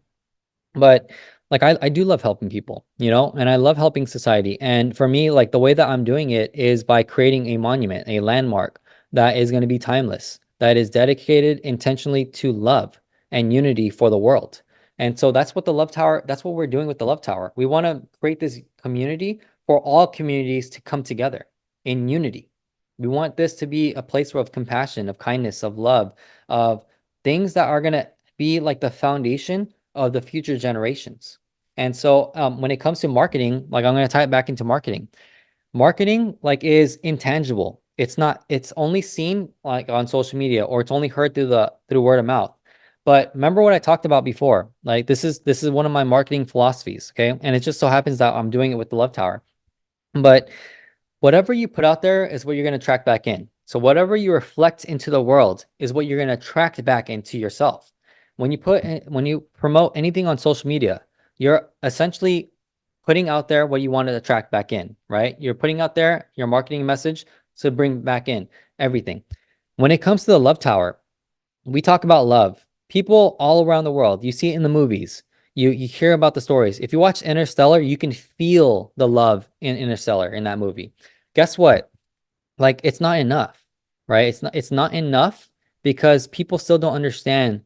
But like I do love helping people, and I love helping society. And for me, like the way that I'm doing it is by creating a monument, a landmark that is going to be timeless, that is dedicated intentionally to love and unity for the world. And so that's what the Love Tower, that's what we're doing with the Love Tower. We want to create this community for all communities to come together in unity. We want this to be a place of compassion, of kindness, of love, of things that are going to be like the foundation of the future generations. And so when it comes to marketing, like I'm going to tie it back into marketing. Marketing like is intangible. It's not, it's only seen like on social media, or it's only heard through word of mouth. But remember what I talked about before. Like this is one of my marketing philosophies, okay? And it just so happens that I'm doing it with the Love Tower. But whatever you put out there is what you're going to track back in. So whatever you reflect into the world is what you're going to attract back into yourself. When you promote anything on social media, you're essentially putting out there what you want to attract back in, right? You're putting out there your marketing message to bring back in everything. When it comes to the Love Tower, we talk about love. People all around the world, you see it in the movies. You hear about the stories. If you watch Interstellar, you can feel the love in Interstellar in that movie. Guess what? Like it's not enough, right? It's not enough because people still don't understand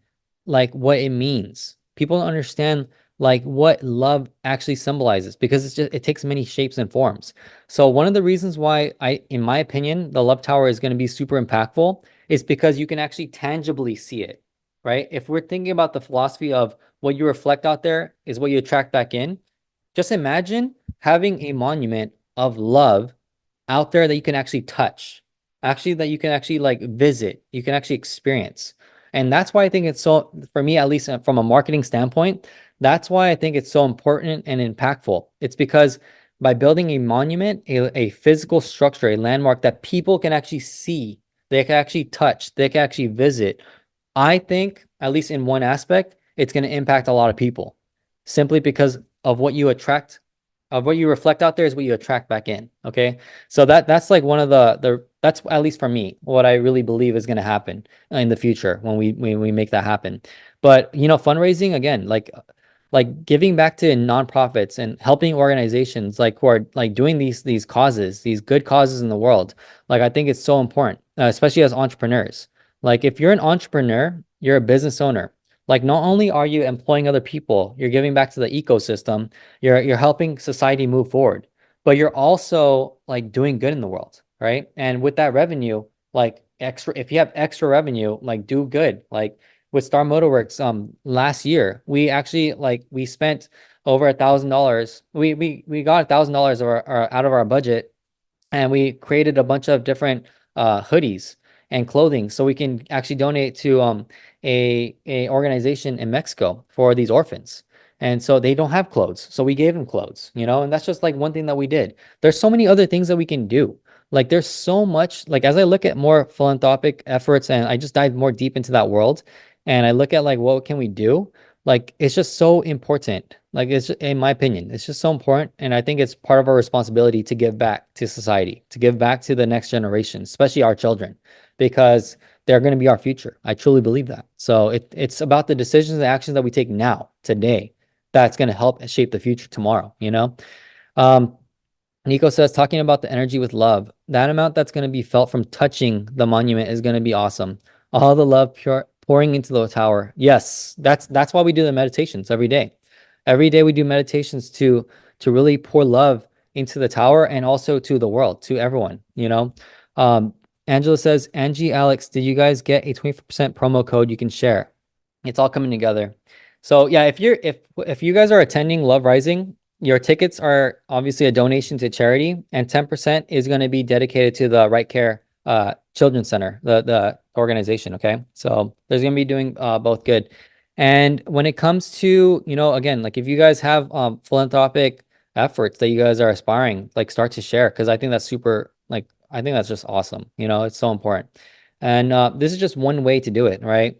like what it means. People don't understand like what love actually symbolizes because it takes many shapes and forms. So one of the reasons why in my opinion, the love tower is going to be super impactful is because you can actually tangibly see it, right? If we're thinking about the philosophy of what you reflect out there is what you attract back in, just imagine having a monument of love out there that you can actually touch, actually that you can actually like visit, you can actually experience. And that's why I think it's so, for me, at least from a marketing standpoint, that's why I think it's so important and impactful. It's because by building a monument, a physical structure, a landmark that people can actually see, they can actually touch, they can actually visit, I think, at least in one aspect, it's going to impact a lot of people simply because of what you attract, of what you reflect out there is what you attract back in. Okay. So that's like one of that's at least for me, what I really believe is going to happen in the future when we make that happen. But fundraising again, like giving back to nonprofits and helping organizations like who are like doing these causes, these good causes in the world. Like I think it's so important, especially as entrepreneurs. Like if you're an entrepreneur, you're a business owner. Like not only are you employing other people, you're giving back to the ecosystem, you're helping society move forward, but you're also like doing good in the world, right? And with that revenue, like extra, if you have extra revenue, like do good. Like with Star Motorworks, last year we actually like we spent over $1,000. We got $1,000 out of our budget and we created a bunch of different hoodies and clothing so we can actually donate to a organization in Mexico for these orphans. And so they don't have clothes. So we gave them clothes, and that's just like one thing that we did. There's so many other things that we can do. Like there's so much, like as I look at more philanthropic efforts and I just dive more deep into that world and I look at like what can we do? Like it's just so important. Like it's in my opinion, it's just so important, and I think it's part of our responsibility to give back to society, to give back to the next generation, especially our children, because they're going to be our future. I truly believe that. So it's about the decisions and actions that we take now, today, that's going to help shape the future tomorrow. Um, Nico says, talking about the energy with love, that amount that's going to be felt from touching the monument is going to be awesome. All the love pouring into the tower. Yes, that's why we do the meditations every day. Every day we do meditations to really pour love into the tower and also to the world, to everyone. Um, Angela says, Angie, Alex, did you guys get a 20% promo code you can share? It's all coming together. So yeah, if you guys are attending Love Rising, your tickets are obviously a donation to charity, and 10% is going to be dedicated to the Right Care Children's Center, the organization. Okay, so there's going to be doing both good. And when it comes to again, like if you guys have philanthropic efforts that you guys are aspiring, like start to share because I think that's super. Like I think that's just awesome. It's so important. And this is just one way to do it, right?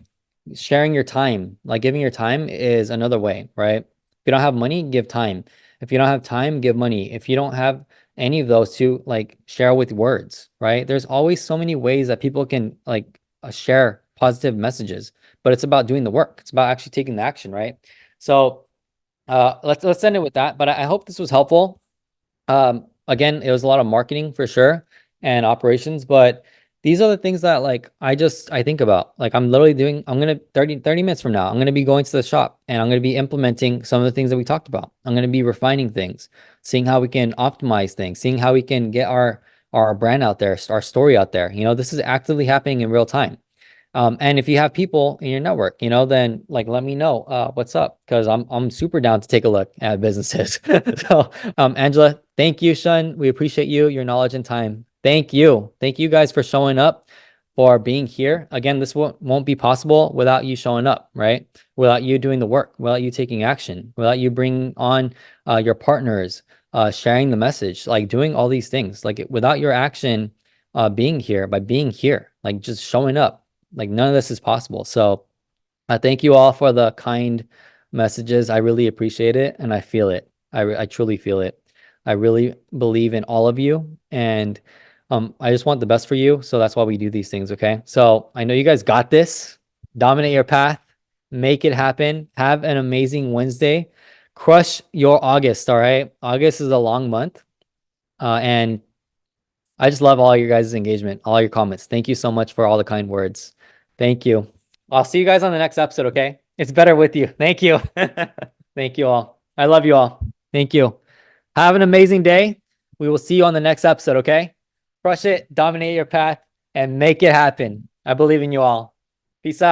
Sharing your time, like giving your time is another way, right? If you don't have money, give time. If you don't have time, give money. If you don't have any of those two, like share with words, right? There's always so many ways that people can like share positive messages, but it's about doing the work. It's about actually taking the action, right? So let's end it with that. But I hope this was helpful. Again, it was a lot of marketing for sure and operations, but these are the things that like I think about. Like I'm gonna 30 minutes from now, I'm gonna be going to the shop and I'm gonna be implementing some of the things that we talked about. I'm gonna be refining things, seeing how we can optimize things, seeing how we can get our brand out there, our story out there. This is actively happening in real time. And if you have people in your network, then like let me know what's up because I'm super down to take a look at businesses. So, Angela, thank you, Shun. We appreciate you, your knowledge and time. Thank you guys for showing up, for being here. Again, this won't be possible without you showing up, right? Without you doing the work, without you taking action, without you bringing on your partners, sharing the message, like doing all these things, like without your action, being here, by being here, like just showing up like none of this is possible. So I thank you all for the kind messages. I really appreciate it and I feel it. I truly feel it. I really believe in all of you and I just want the best for you. So that's why we do these things. Okay. So I know you guys got this. Dominate your path. Make it happen. Have an amazing Wednesday. Crush your August, all right? August is a long month. And I just love all your guys' engagement, all your comments. Thank you so much for all the kind words. Thank you. I'll see you guys on the next episode, okay? It's better with you. Thank you. Thank you all. I love you all. Thank you. Have an amazing day. We will see you on the next episode, okay? Crush it, dominate your path, and make it happen. I believe in you all. Peace out.